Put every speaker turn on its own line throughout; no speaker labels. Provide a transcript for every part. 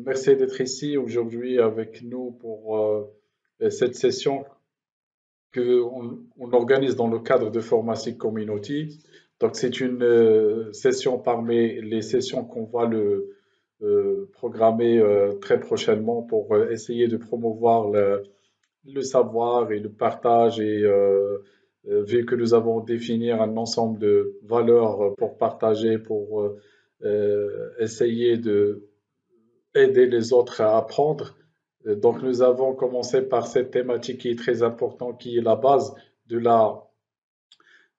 merci d'être ici aujourd'hui avec nous pour cette session qu'on organise dans le cadre de Formatic Community. Donc, c'est une session parmi les sessions qu'on va programmer très prochainement pour essayer de promouvoir le savoir et le partage et vu que nous avons défini un ensemble de valeurs pour partager, pour essayer de aider les autres à apprendre. Donc nous avons commencé par cette thématique qui est très importante, qui est la base de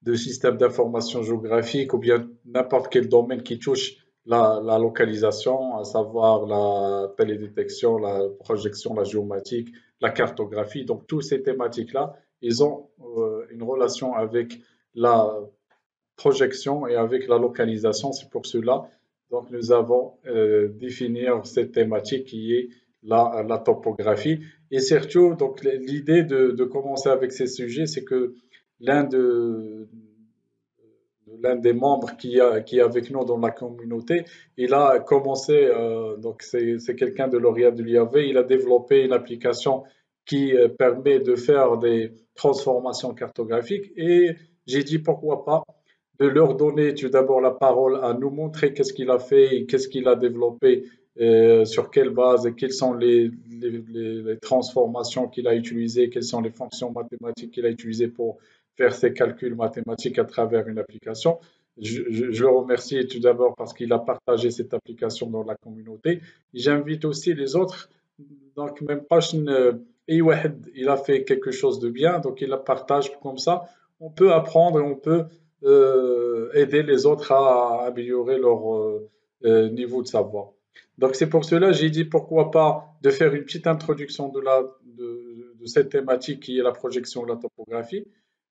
de système d'information géographique ou bien n'importe quel domaine qui touche la localisation, à savoir la télédétection, la projection, la géomatique, la cartographie. Donc, toutes ces thématiques-là, ils ont une relation avec la projection et avec la localisation. C'est pour cela donc nous avons défini cette thématique qui est la topographie. Et surtout, donc l'idée de commencer avec ces sujets, c'est que l'un l'un des membres qui est avec nous dans la communauté, il a commencé, donc c'est quelqu'un de Lauréat de l'IAV, il a développé une application qui permet de faire des transformations cartographiques et j'ai dit pourquoi pas de leur donner tout d'abord la parole à nous montrer qu'est-ce qu'il a fait et qu'est-ce qu'il a développé, sur quelle base et quelles sont les transformations qu'il a utilisées, quelles sont les fonctions mathématiques qu'il a utilisées pour faire ses calculs mathématiques à travers une application. Je le remercie tout d'abord parce qu'il a partagé cette application dans la communauté. J'invite aussi les autres. Donc, même pas, il a fait quelque chose de bien, donc il la partage comme ça. On peut apprendre, on peut aider les autres à améliorer leur niveau de savoir. Donc c'est pour cela que j'ai dit pourquoi pas de faire une petite introduction de cette thématique qui est la projection de la topographie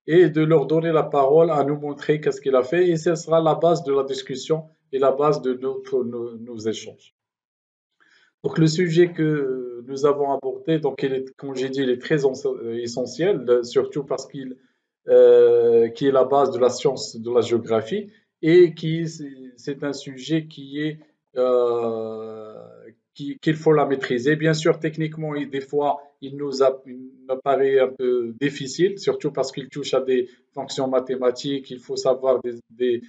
et de leur donner la parole à nous montrer qu'est-ce qu'il a fait et ce sera la base de la discussion et la base de nos échanges. Donc le sujet que nous avons abordé, donc comme j'ai dit, il est très essentiel, surtout parce qui est la base de la science de la géographie et c'est un sujet qui est qu'il faut la maîtriser. Bien sûr, techniquement, des fois, il nous paraît un peu difficile, surtout parce qu'il touche à des fonctions mathématiques. Il faut savoir des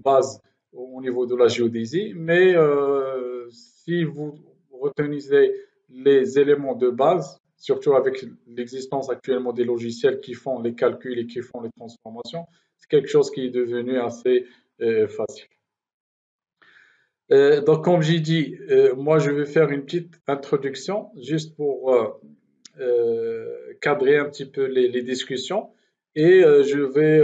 bases au niveau de la géodésie. Mais si vous retenez les éléments de base, surtout avec l'existence actuellement des logiciels qui font les calculs et qui font les transformations, c'est quelque chose qui est devenu assez facile. Donc, comme j'ai dit, moi, je vais faire une petite introduction juste pour cadrer un petit peu les discussions. Et je vais,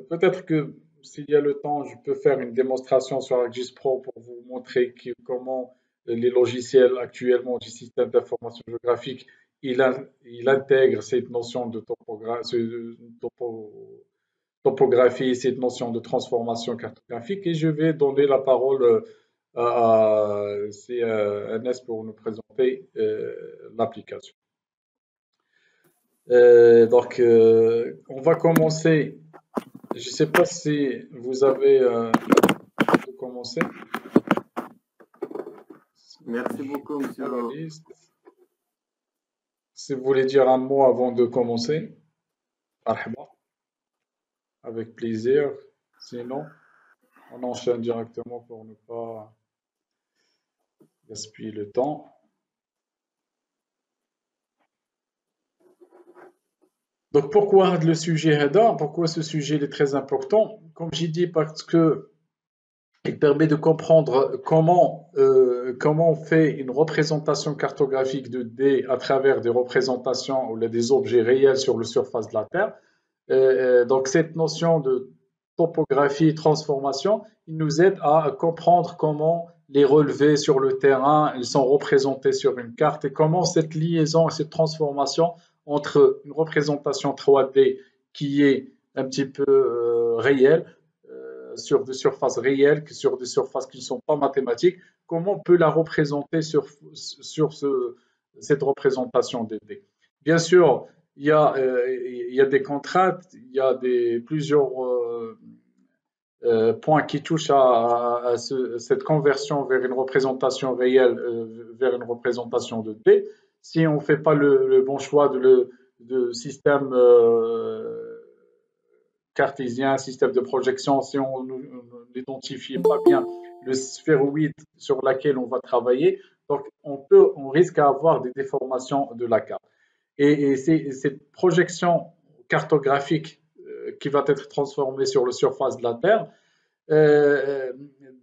peut-être que s'il y a le temps, je peux faire une démonstration sur ArcGIS Pro pour vous montrer comment les logiciels actuellement du système d'information géographique, il intègre cette notion de topographie, cette notion de transformation cartographique. Et je vais donner la parole à CNS pour nous présenter l'application. Donc, on va commencer. Je ne sais pas si vous avez commencé.
Merci beaucoup, monsieur.
Si vous voulez dire un mot avant de commencer, avec plaisir. Sinon, on enchaîne directement pour ne pas gaspiller le temps. Donc pourquoi le sujet HEDA? Pourquoi ce sujet est très important? Comme j'ai dit, parce que il permet de comprendre comment on fait une représentation cartographique de D à travers des représentations ou des objets réels sur la surface de la Terre. Donc cette notion de topographie et transformation, il nous aide à comprendre comment les relevés sur le terrain, ils sont représentés sur une carte et comment cette liaison et cette transformation entre une représentation 3D qui est un petit peu réelle, sur des surfaces réelles, sur des surfaces qui ne sont pas mathématiques, comment on peut la représenter sur cette représentation 2D. Bien sûr, il y a des contraintes, il y a plusieurs point qui touche à cette conversion vers une représentation réelle, vers une représentation de D. Si on ne fait pas le bon choix de système cartésien, système de projection, si on n'identifie pas bien le sphéroïde sur laquelle on va travailler, donc on risque d'avoir des déformations de la carte. Et c'est cette projection cartographique qui va être transformée sur la surface de la Terre.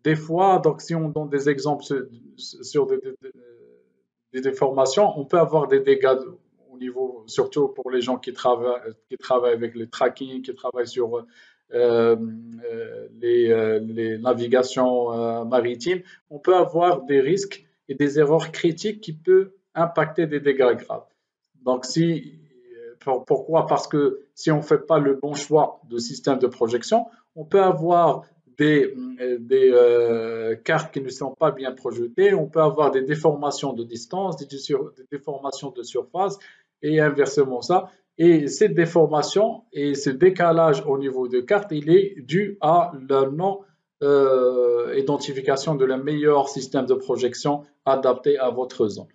Des fois, donc si on donne des exemples sur des déformations, on peut avoir des dégâts au niveau, surtout pour les gens qui travaillent avec le tracking, qui travaillent sur les navigations maritimes. On peut avoir des risques et des erreurs critiques qui peuvent impacter des dégâts graves. Donc, pourquoi? Parce que si on ne fait pas le bon choix de système de projection, on peut avoir des cartes qui ne sont pas bien projetées, on peut avoir des déformations de distance, des déformations de surface et inversement ça. Et cette déformation et ce décalage au niveau de carte, il est dû à la non-identification de le meilleur système de projection adapté à votre zone.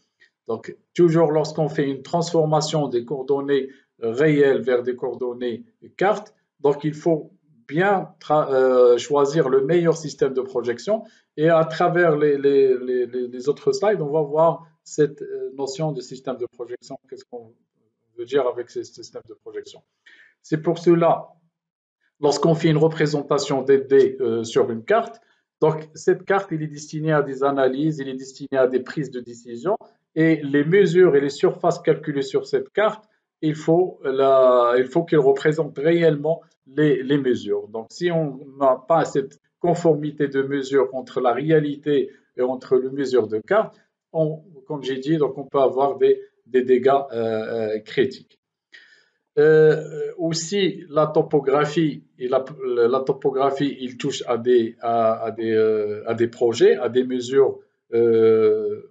Donc, toujours lorsqu'on fait une transformation des coordonnées réelles vers des coordonnées cartes, donc il faut bien choisir le meilleur système de projection et à travers les autres slides, on va voir cette notion de système de projection. Qu'est-ce qu'on veut dire avec ce système de projection? C'est pour cela, lorsqu'on fait une représentation des dés sur une carte, donc cette carte, il est destinée à des analyses, il est destiné à des prises de décision et les mesures et les surfaces calculées sur cette carte, il faut qu'elles représentent réellement les mesures. Donc, si on n'a pas cette conformité de mesure entre la réalité et entre les mesures de carte, comme j'ai dit, donc on peut avoir des dégâts critiques. Aussi, la topographie, il touche à des projets, à des mesures. Je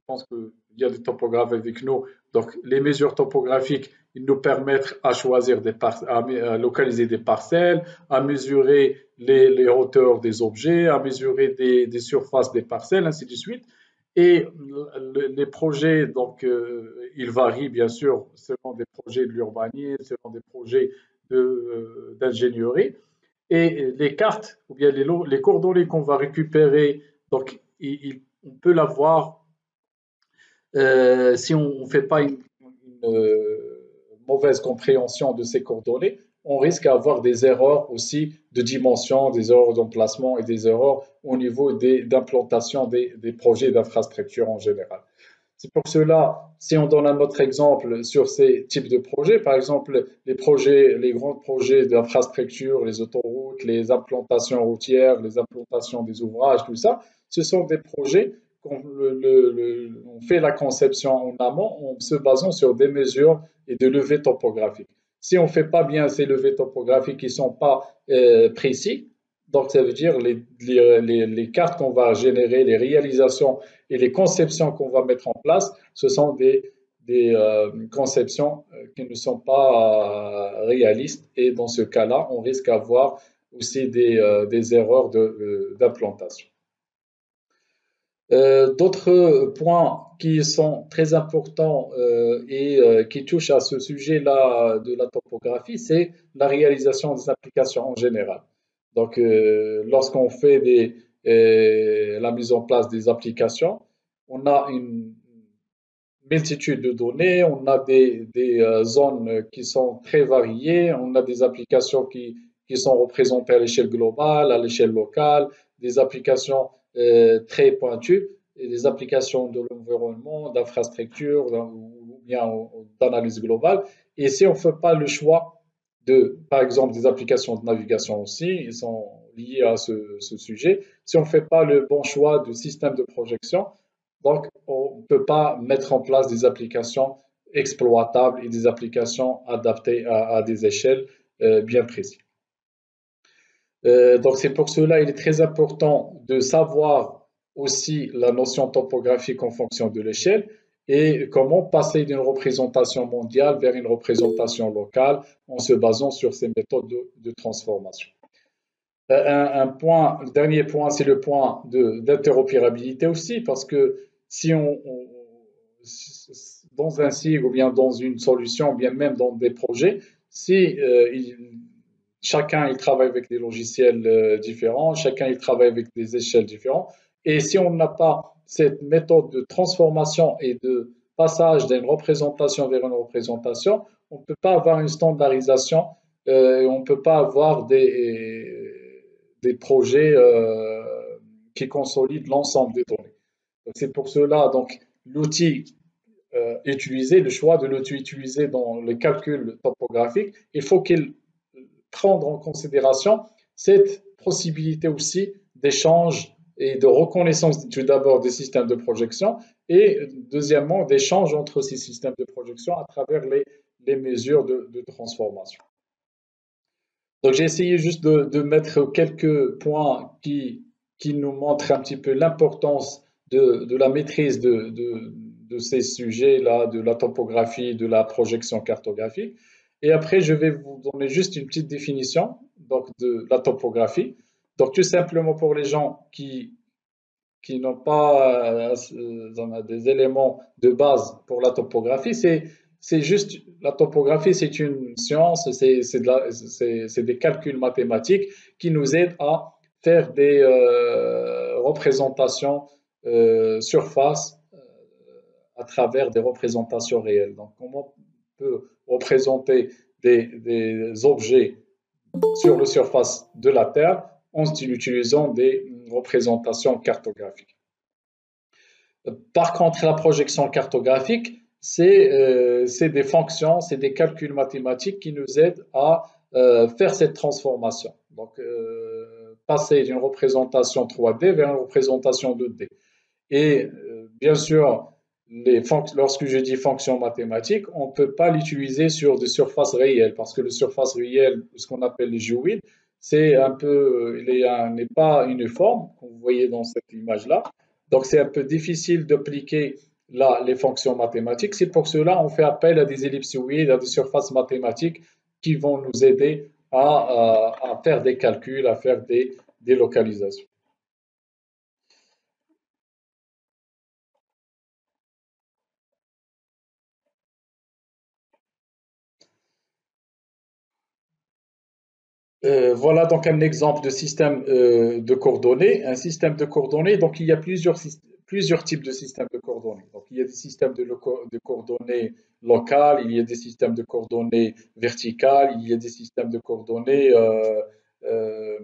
pense qu'il y a des topographes avec nous. Donc, les mesures topographiques, ils nous permettent à choisir à localiser des parcelles, à mesurer les hauteurs des objets, à mesurer des surfaces des parcelles, ainsi de suite. Et les projets, donc, ils varient bien sûr selon des projets de l'urbanisme, selon des projets d'ingénierie. Et les cartes, ou bien les coordonnées qu'on va récupérer, donc, on peut l'avoir si on ne fait pas une mauvaise compréhension de ces coordonnées, on risque d'avoir des erreurs aussi de dimension, des erreurs d'emplacement et des erreurs au niveau d'implantation des projets d'infrastructure en général. C'est pour cela, si on donne un autre exemple sur ces types de projets, par exemple les grands projets d'infrastructure, les autoroutes, les implantations routières, les implantations des ouvrages, tout ça, ce sont des projets qu'on on fait la conception en amont en se basant sur des mesures et des levées topographiques. Si on ne fait pas bien ces levées topographiques qui ne sont pas précis, donc ça veut dire les cartes qu'on va générer, les réalisations et les conceptions qu'on va mettre en place, ce sont des conceptions qui ne sont pas réalistes et dans ce cas-là, on risque d'avoir aussi des erreurs d'implantation. D'autres points qui sont très importants et qui touchent à ce sujet-là de la topographie, c'est la réalisation des applications en général. Donc, lorsqu'on fait la mise en place des applications, on a une multitude de données, on a des zones qui sont très variées, on a des applications qui sont représentées à l'échelle globale, à l'échelle locale, des applications très pointues, et des applications de l'environnement, d'infrastructure ou bien d'analyse globale. Et si on ne fait pas le choix par exemple, des applications de navigation aussi, ils sont liés à ce sujet. Si on ne fait pas le bon choix du système de projection, donc on ne peut pas mettre en place des applications exploitables et des applications adaptées à des échelles bien précises. Donc c'est pour cela qu'il est très important de savoir aussi la notion topographique en fonction de l'échelle et comment passer d'une représentation mondiale vers une représentation locale en se basant sur ces méthodes de transformation. Le dernier point, c'est le point d'interopérabilité aussi, parce que si dans un SIG ou bien dans une solution, ou bien même dans des projets, si chacun il travaille avec des logiciels différents, chacun il travaille avec des échelles différentes, et si on n'a pas cette méthode de transformation et de passage d'une représentation vers une représentation, on ne peut pas avoir une standardisation, on ne peut pas avoir des projets qui consolident l'ensemble des données. C'est pour cela donc l'outil utilisé, le choix de l'outil utilisé dans le calcul topographique, il faut qu'il prenne en considération cette possibilité aussi d'échange et de reconnaissance tout d'abord des systèmes de projection et deuxièmement d'échange entre ces systèmes de projection à travers les mesures de transformation. Donc j'ai essayé juste de mettre quelques points qui nous montrent un petit peu l'importance de la maîtrise de ces sujets-là, de la topographie, de la projection cartographique. Et après, je vais vous donner juste une petite définition donc, de la topographie. Donc tout simplement pour les gens qui n'ont pas des éléments de base pour la topographie, c'est juste, la topographie, c'est une science, c'est des calculs mathématiques qui nous aident à faire des représentations surface à travers des représentations réelles. Donc, comment on peut représenter des objets sur la surface de la Terre en utilisant des représentations cartographiques. Par contre, la projection cartographique, c'est des fonctions, c'est des calculs mathématiques qui nous aident à faire cette transformation. Donc, passer d'une représentation 3D vers une représentation 2D. Et bien sûr, lorsque je dis fonction mathématique, on ne peut pas l'utiliser sur des surfaces réelles parce que les surfaces réelles, ce qu'on appelle les géoïdes, c'est un peu, n'est pas uniforme, comme vous voyez dans cette image-là. Donc c'est un peu difficile d'appliquer les fonctions mathématiques. C'est pour cela qu'on fait appel à des ellipsoïdes, à des surfaces mathématiques qui vont nous aider à faire des calculs, à faire des localisations. Voilà donc un exemple de système de coordonnées. Un système de coordonnées, donc il y a plusieurs types de systèmes de coordonnées. Donc il y a des systèmes de coordonnées locales, il y a des systèmes de coordonnées verticales, il y a des systèmes de coordonnées euh,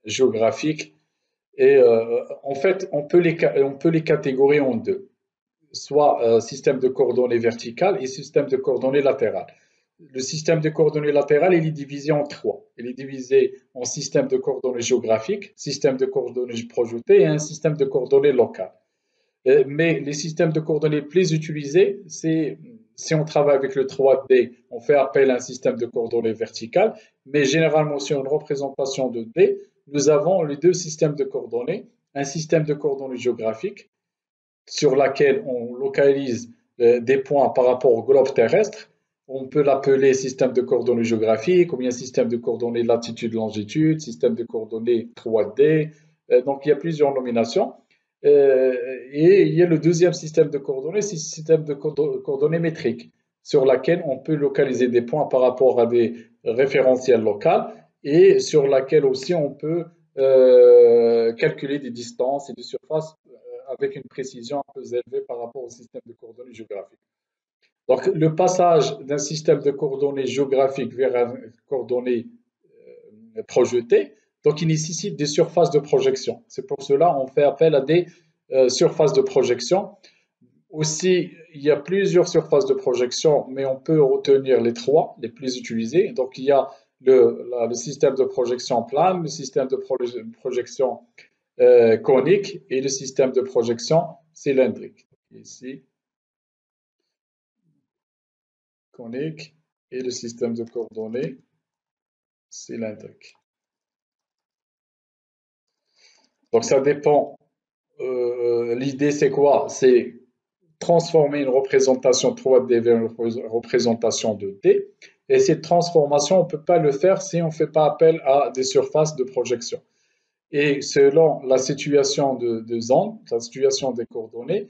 géographiques. Et en fait, on peut les catégoriser en deux, soit système de coordonnées verticales et système de coordonnées latérales. Le système de coordonnées latérales, il est divisé en trois. Il est divisé en système de coordonnées géographiques, système de coordonnées projetées et un système de coordonnées locales. Mais les systèmes de coordonnées les plus utilisés, c'est si on travaille avec le 3D, on fait appel à un système de coordonnées verticales, mais généralement sur une représentation de D, nous avons les deux systèmes de coordonnées, un système de coordonnées géographiques sur laquelle on localise des points par rapport au globe terrestre. On peut l'appeler système de coordonnées géographiques ou bien système de coordonnées latitude-longitude, système de coordonnées 3D. Donc, il y a plusieurs nominations. Et il y a le deuxième système de coordonnées, c'est le système de coordonnées métriques, sur laquelle on peut localiser des points par rapport à des référentiels locaux et sur laquelle aussi on peut calculer des distances et des surfaces avec une précision un peu élevée par rapport au système de coordonnées géographiques. Donc, le passage d'un système de coordonnées géographiques vers un coordonnées projetées, donc il nécessite des surfaces de projection. C'est pour cela qu'on fait appel à des surfaces de projection. Aussi, il y a plusieurs surfaces de projection, mais on peut retenir les trois les plus utilisées. Donc, il y a le système de projection plane, le système de projection conique et le système de projection cylindrique. Ici, conique et le système de coordonnées cylindrique. Donc ça dépend. L'idée c'est quoi? C'est transformer une représentation 3D vers une représentation 2D. Et cette transformation, on ne peut pas le faire si on ne fait pas appel à des surfaces de projection. Et selon la situation de zone, la situation des coordonnées,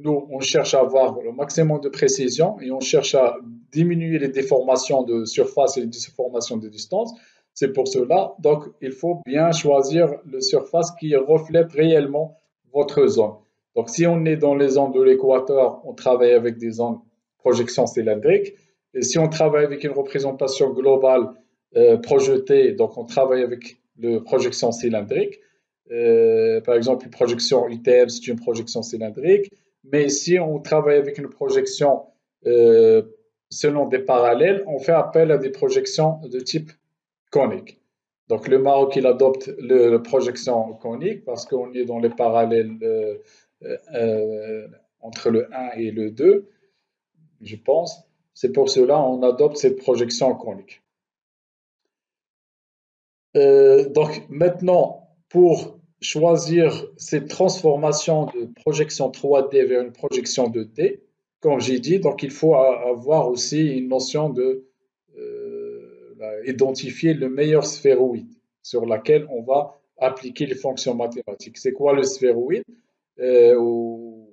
nous, on cherche à avoir le maximum de précision et on cherche à diminuer les déformations de surface et les déformations de distance. C'est pour cela, donc, il faut bien choisir le surface qui reflète réellement votre zone. Donc, si on est dans les zones de l'équateur, on travaille avec des zones projection cylindrique. Et si on travaille avec une représentation globale projetée, donc on travaille avec la projection cylindrique. Par exemple, une projection UTM, c'est une projection cylindrique. Mais si on travaille avec une projection selon des parallèles, on fait appel à des projections de type conique. Donc le Maroc, il adopte la projection conique parce qu'on est dans les parallèles entre le 1 et le 2, je pense. C'est pour cela qu'on adopte cette projection conique. Donc maintenant, pour choisir cette transformation de projection 3D vers une projection 2D, comme j'ai dit, donc il faut avoir aussi une notion de identifier le meilleur sphéroïde sur laquelle on va appliquer les fonctions mathématiques. C'est quoi le sphéroïde ou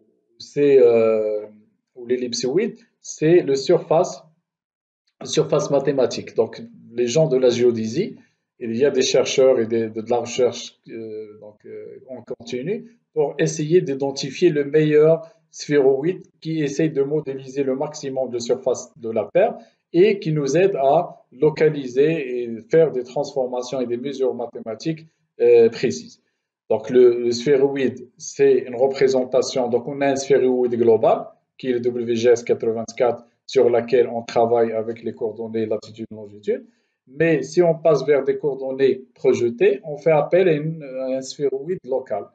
l'ellipsoïde? C'est le surface mathématique. Donc les gens de la géodésie, il y a des chercheurs et de la recherche en continu pour essayer d'identifier le meilleur sphéroïde qui essaye de modéliser le maximum de surface de la Terre et qui nous aide à localiser et faire des transformations et des mesures mathématiques précises. Donc le sphéroïde, c'est une représentation, donc on a un sphéroïde global qui est le WGS 84 sur laquelle on travaille avec les coordonnées latitude et longitude. Mais si on passe vers des coordonnées projetées, on fait appel à un sphéroïde local.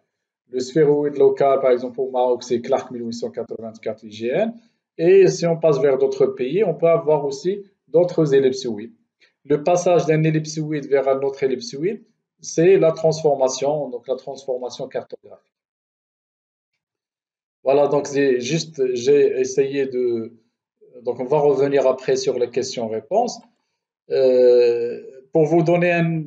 Le sphéroïde local, par exemple au Maroc, c'est Clark 1884 IGN. Et si on passe vers d'autres pays, on peut avoir aussi d'autres ellipsoïdes. Le passage d'un ellipsoïde vers un autre ellipsoïde, c'est la transformation, donc la transformation cartographique. Voilà, donc j'ai essayé de... Donc on va revenir après sur les questions-réponses. Pour vous donner un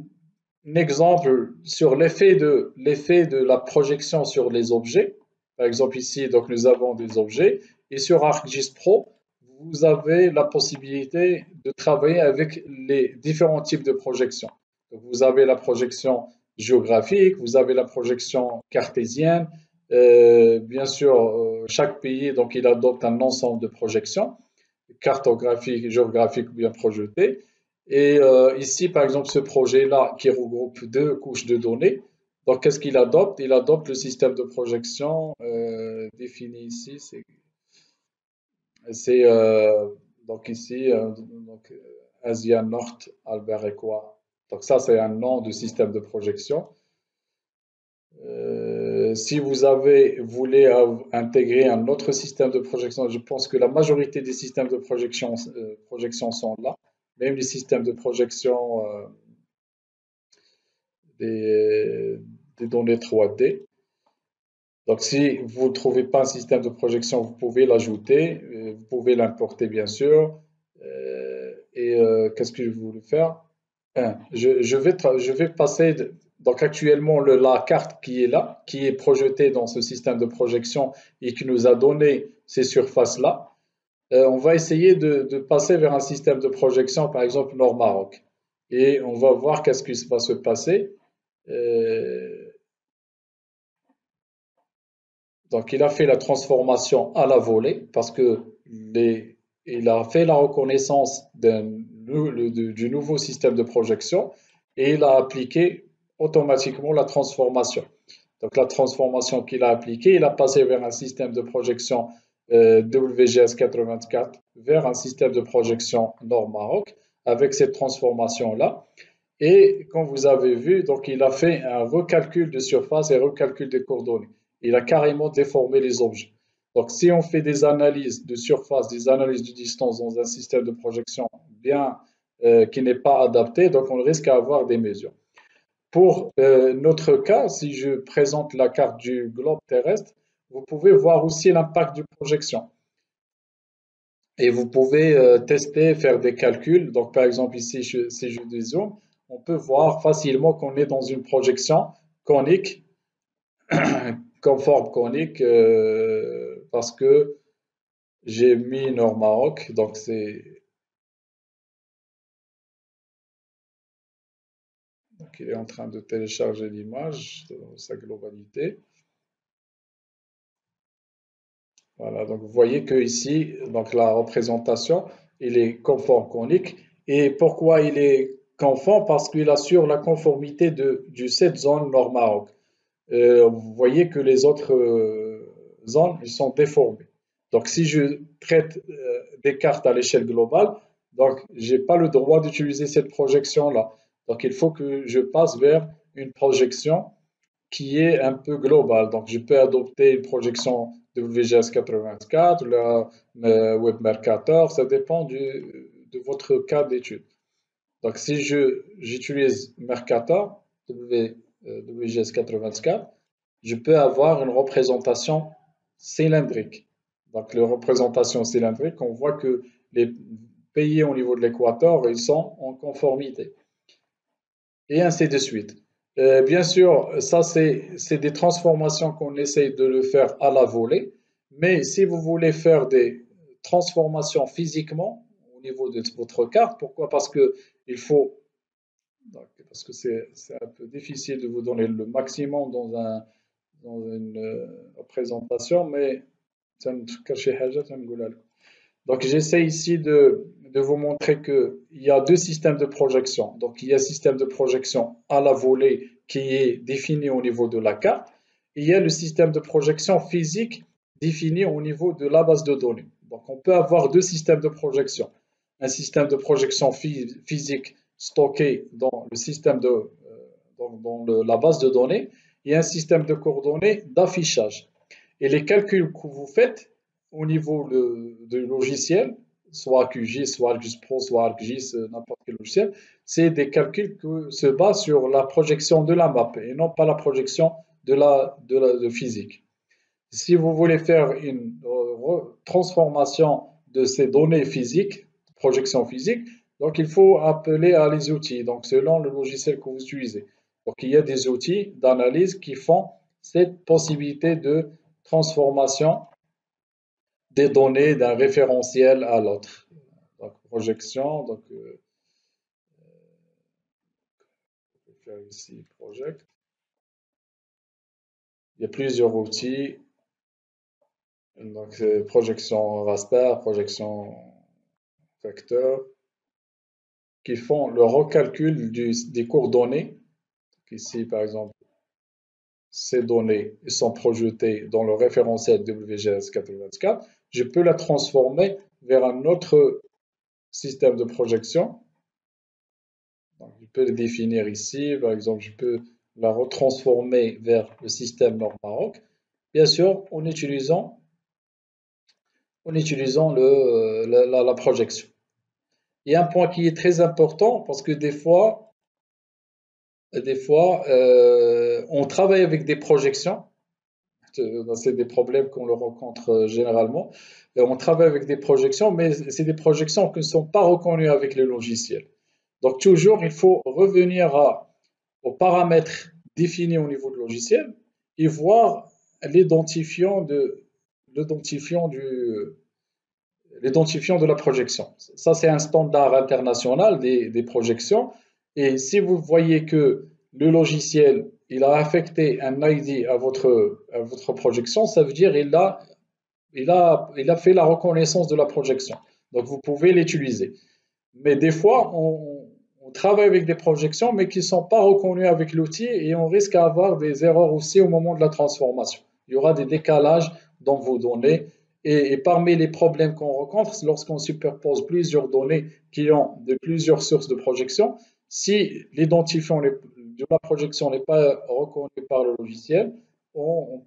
exemple sur l'effet de la projection sur les objets, par exemple ici, donc nous avons des objets, et sur ArcGIS Pro, vous avez la possibilité de travailler avec les différents types de projections. Donc, vous avez la projection géographique, vous avez la projection cartésienne, bien sûr, chaque pays, donc il adopte un ensemble de projections cartographiques, géographiques bien projetées. Et ici, par exemple, ce projet-là qui regroupe deux couches de données, donc qu'est-ce qu'il adopte? Il adopte le système de projection défini ici. C'est donc ici, donc, Asia Nord Albert Equa. Donc ça, c'est un nom de système de projection. Si vous voulez intégrer un autre système de projection, je pense que la majorité des systèmes de projection sont là. Même les systèmes de projection des données 3D. Donc, si vous ne trouvez pas un système de projection, vous pouvez l'ajouter, vous pouvez l'importer bien sûr. Qu'est-ce que je voulais faire? Je vais passer. Donc, actuellement, la carte qui est là, qui est projetée dans ce système de projection et qui nous a donné ces surfaces-là, on va essayer de passer vers un système de projection, par exemple Nord-Maroc. Et on va voir qu'est-ce qui va se passer. Donc, il a fait la transformation à la volée parce que il a fait la reconnaissance du nouveau système de projection et il a appliqué automatiquement la transformation. Donc, la transformation qu'il a appliquée, il a passé vers un système de projection WGS 84 vers un système de projection Nord-Maroc avec cette transformation-là. Et comme vous avez vu, donc il a fait un recalcul de surface et recalcul des coordonnées. Il a carrément déformé les objets. Donc si on fait des analyses de surface, des analyses de distance dans un système de projection qui n'est pas adapté, donc on risque d'avoir des mesures. Pour notre cas, si je présente la carte du globe terrestre, vous pouvez voir aussi l'impact de projection. Et vous pouvez tester, faire des calculs. Donc, par exemple, ici, si je dézoome, on peut voir facilement qu'on est dans une projection conique, conforme conique, parce que j'ai mis Norma Rock. Donc, il est en train de télécharger l'image dans sa globalité. Voilà, donc vous voyez que ici, donc la représentation, il est conforme conique. Et pourquoi il est conforme? Parce qu'il assure la conformité du cette zone Norma-Rock. Vous voyez que les autres zones, ils sont déformées. Donc si je traite des cartes à l'échelle globale, donc j'ai pas le droit d'utiliser cette projection-là. Donc il faut que je passe vers une projection qui est un peu global. Donc, je peux adopter une projection WGS 84, la WebMercator, ça dépend de votre cas d'étude. Donc, si j'utilise Mercator, WGS 84, je peux avoir une représentation cylindrique. Donc, la représentation cylindrique, on voit que les pays au niveau de l'équateur, ils sont en conformité. Et ainsi de suite. Bien sûr, ça c'est des transformations qu'on essaye de le faire à la volée, mais si vous voulez faire des transformations physiquement au niveau de votre carte, pourquoi? Parce que il faut, parce que c'est un peu difficile de vous donner le maximum dans une présentation, mais ça ne cache pas. Donc, j'essaie ici de vous montrer qu'il y a deux systèmes de projection. Donc, il y a un système de projection à la volée qui est défini au niveau de la carte. Et il y a le système de projection physique défini au niveau de la base de données. Donc, on peut avoir deux systèmes de projection. Un système de projection physique stocké dans le système la base de données et un système de coordonnées d'affichage. Et les calculs que vous faites au niveau du logiciel, soit QGIS, soit ArcGIS Pro, soit ArcGIS, n'importe quel logiciel, c'est des calculs qui se basent sur la projection de la map et non pas la projection de physique. Si vous voulez faire une transformation de ces données physiques, projection physique, donc il faut appeler à les outils, donc selon le logiciel que vous utilisez. Donc il y a des outils d'analyse qui font cette possibilité de transformation des données d'un référentiel à l'autre. Donc, projection, donc, je vais faire ici project. Il y a plusieurs outils. Donc, projection raster, projection vecteur, qui font le recalcul des coordonnées. Donc, ici, par exemple, ces données sont projetées dans le référentiel WGS 84. Je peux la transformer vers un autre système de projection. Donc, je peux le définir ici. Par exemple, je peux la retransformer vers le système Norma-Rock. Bien sûr, en utilisant la projection. Il y a un point qui est très important parce que des fois, on travaille avec des projections. C'est des problèmes qu'on le rencontre généralement. On travaille avec des projections, mais c'est des projections qui ne sont pas reconnues avec le logiciel. Donc, toujours, il faut revenir aux paramètres définis au niveau du logiciel et voir l'identifiant de la projection. Ça, c'est un standard international des projections. Et si vous voyez que le logiciel il a affecté un ID à votre projection, ça veut dire qu'il a fait la reconnaissance de la projection. Donc, vous pouvez l'utiliser. Mais des fois, on travaille avec des projections, mais qui ne sont pas reconnues avec l'outil et on risque d'avoir des erreurs aussi au moment de la transformation. Il y aura des décalages dans vos données. Et parmi les problèmes qu'on rencontre, lorsqu'on superpose plusieurs données qui ont plusieurs sources de projection, si l'identifiant de la projection n'est pas reconnu par le logiciel, on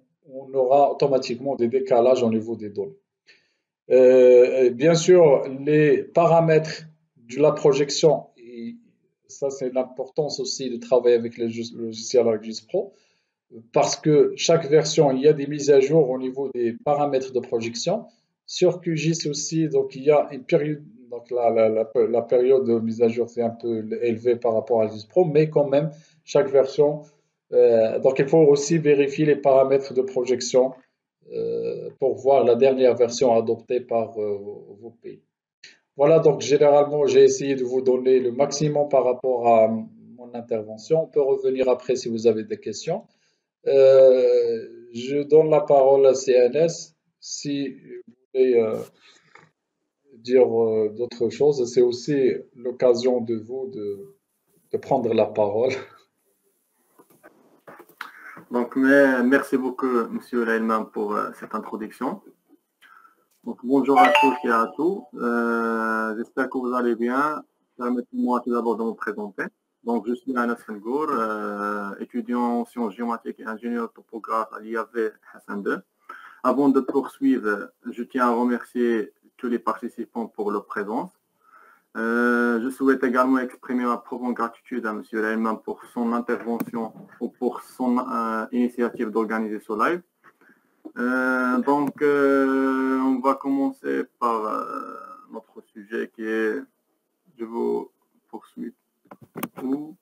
aura automatiquement des décalages au niveau des données. Bien sûr, les paramètres de la projection, et ça c'est l'importance aussi de travailler avec les logiciels ArcGIS Pro, parce que chaque version, il y a des mises à jour au niveau des paramètres de projection. Sur QGIS aussi, donc il y a une période, donc la période de mise à jour c'est un peu élevée par rapport à GIS Pro, mais quand même, chaque version, donc il faut aussi vérifier les paramètres de projection pour voir la dernière version adoptée par vos pays. Voilà, donc généralement, j'ai essayé de vous donner le maximum par rapport à mon intervention. On peut revenir après si vous avez des questions. Je donne la parole à CNS si vous voulez dire d'autres choses. C'est aussi l'occasion de vous de prendre la parole.
Donc, merci beaucoup, Monsieur Lailman, pour cette introduction. Donc, bonjour à tous et à tous. J'espère que vous allez bien. Permettez-moi tout d'abord de me présenter. Donc, je suis Anas Sengour, étudiant en sciences géomatiques et ingénieur topographe à l'IAV Hassan II. Avant de poursuivre, je tiens à remercier tous les participants pour leur présence. Je souhaite également exprimer ma profonde gratitude à M. Lailman pour son intervention ou pour son initiative d'organiser ce live. On va commencer par notre sujet qui est, je vous poursuis tout.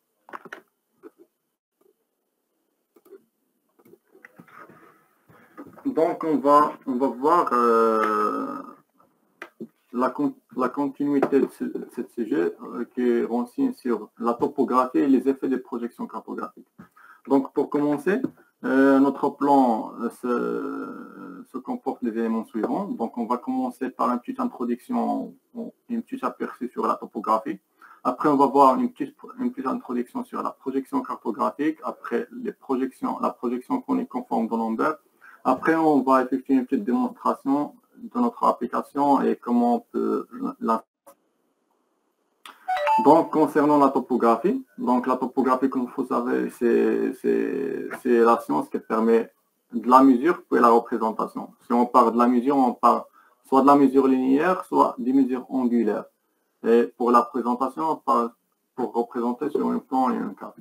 Donc, on va voir la continuité de ce sujet qui renseigne sur la topographie et les effets des projections cartographiques. Donc, pour commencer, notre plan se comporte des éléments suivants. Donc, on va commencer par une petite introduction, une petite aperçu sur la topographie. Après, on va voir une petite introduction sur la projection cartographique. Après, la projection qu'on est conforme de Lambert. Après, on va effectuer une petite démonstration de notre application et comment on peut la. Donc, concernant la topographie, comme vous savez, c'est la science qui permet de la mesure puis la représentation. Si on parle de la mesure, on parle soit de la mesure linéaire, soit des mesures angulaires. Et pour la présentation, on parle pour représenter sur un plan et un cadre.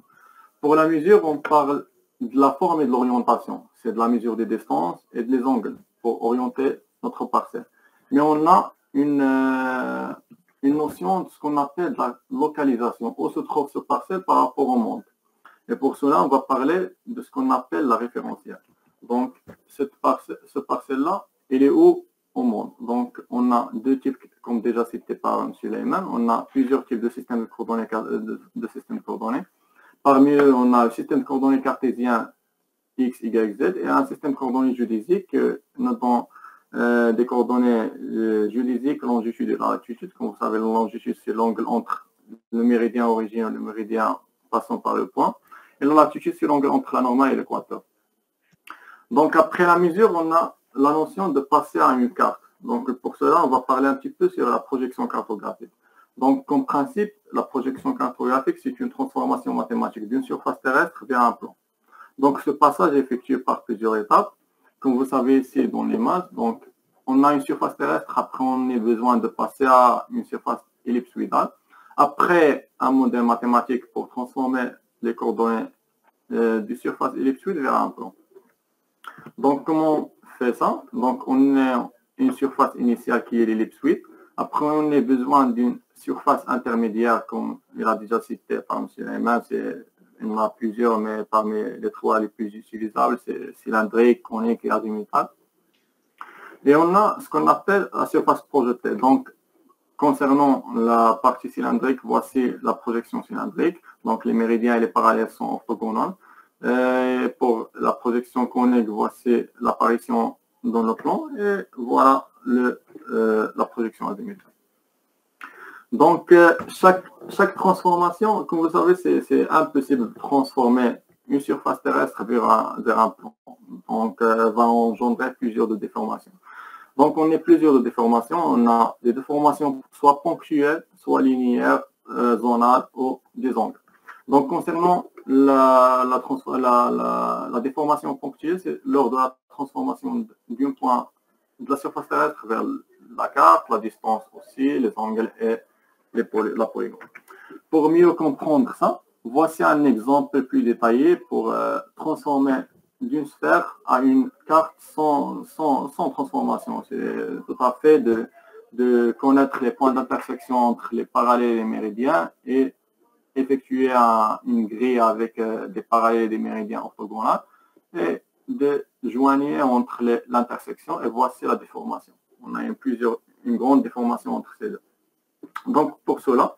Pour la mesure, on parle de la forme et de l'orientation. C'est de la mesure des distances et des angles pour orienter notre parcelle. Mais on a une notion de ce qu'on appelle la localisation, où se trouve ce parcelle par rapport au monde. Et pour cela, on va parler de ce qu'on appelle la référentielle. Donc, ce parcelle-là, il est où au monde? Donc, on a deux types, comme déjà cité par M. Lailman, on a plusieurs types de systèmes de coordonnées. Parmi eux, on a le système de coordonnées cartésien X, Y, Z et un système de coordonnées géodésiques, notamment des coordonnées géodésiques, longitude et latitude. Comme vous savez, la longitude, c'est l'angle entre le méridien origine et le méridien passant par le point. Et la latitude, c'est l'angle entre la normale et l'équateur. Donc, après la mesure, on a la notion de passer à une carte. Donc, pour cela, on va parler un petit peu sur la projection cartographique. Donc, comme principe, la projection cartographique, c'est une transformation mathématique d'une surface terrestre vers un plan. Donc, ce passage est effectué par plusieurs étapes. Comme vous savez ici dans l'image, donc, on a une surface terrestre. Après, on a besoin de passer à une surface ellipsoïdale. Après, un modèle mathématique pour transformer les coordonnées du surface ellipsoïde vers un plan. Donc, comment on fait ça? Donc, on a une surface initiale qui est l'ellipsoïde. Après, on a besoin d'une surface intermédiaire, comme il a déjà cité par M. Lailman. Il y en a plusieurs, mais parmi les trois les plus utilisables, c'est cylindrique, conique et azimutale. Et on a ce qu'on appelle la surface projetée. Donc, concernant la partie cylindrique, voici la projection cylindrique. Donc, les méridiens et les parallèles sont orthogonales. Et pour la projection conique, voici l'apparition dans le plan. Et voilà la projection azimutale. Donc, chaque transformation, comme vous savez, c'est impossible de transformer une surface terrestre vers un plan. Donc, va engendrer plusieurs de déformations. Donc, on a plusieurs de déformations. On a des déformations soit ponctuelles, soit linéaires, zonales ou des angles. Donc, concernant la déformation ponctuelle, c'est lors de la transformation d'un point de la surface terrestre vers la carte, la distance aussi, les angles et la polygone. Pour mieux comprendre ça, voici un exemple plus détaillé pour transformer d'une sphère à une carte sans transformation. C'est tout à fait de connaître les points d'intersection entre les parallèles et les méridiens et effectuer une grille avec des parallèles et des méridiens orthogonales et de joigner entre l'intersection, et voici la déformation. On a une grande déformation entre ces deux. Donc pour cela,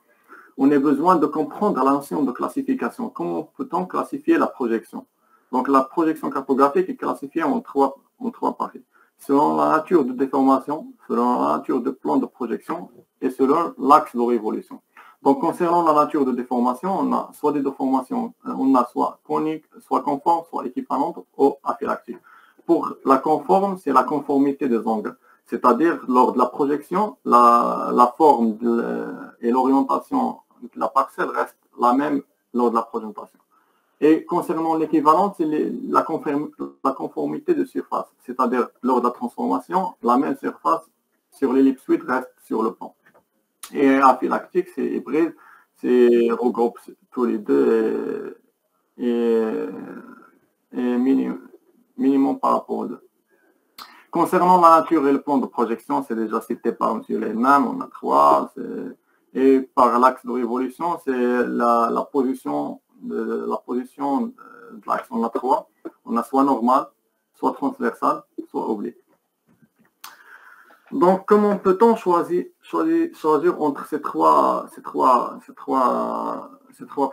on a besoin de comprendre la notion de classification. Comment peut-on classifier la projection? Donc la projection cartographique est classifiée en trois parties. Selon la nature de déformation, selon la nature de plan de projection et selon l'axe de révolution. Donc concernant la nature de déformation, on a soit des déformations, on a soit coniques, soit conformes, soit équivalentes ou aphylactiques. Pour la conforme, c'est la conformité des angles. C'est-à-dire, lors de la projection, la forme et l'orientation de la parcelle reste la même lors de la présentation. Et concernant l'équivalence, c'est la conformité de surface. C'est-à-dire, lors de la transformation, la même surface sur l'ellipsoïde reste sur le plan. Et aphylactique, c'est hybride, c'est regroupe tous les deux et minimum par rapport aux deux. Concernant la nature et le plan de projection, c'est déjà cité par M. Lehmann, on a trois. Et par l'axe de révolution, c'est la position de l'axe. On a trois. On a soit normal, soit transversal, soit oblique. Donc, comment peut-on choisir entre ces trois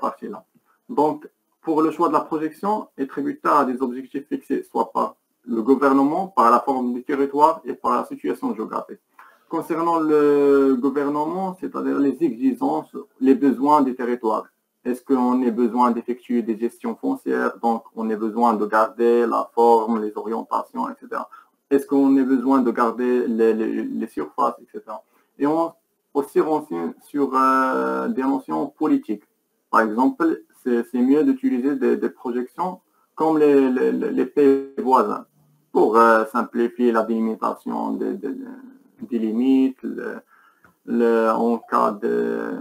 parties-là? Donc, pour le choix de la projection, est tributaire à des objectifs fixés, soit par le gouvernement, par la forme du territoire et par la situation géographique. Concernant le gouvernement, c'est-à-dire les exigences, les besoins des territoires. Est-ce qu'on a besoin d'effectuer des gestions foncières? Donc, on a besoin de garder la forme, les orientations, etc. Est-ce qu'on a besoin de garder les surfaces, etc. Et on aussi renseigne sur des notions politiques. Par exemple, c'est mieux d'utiliser des projections comme les pays voisins pour simplifier la délimitation des limites en cas de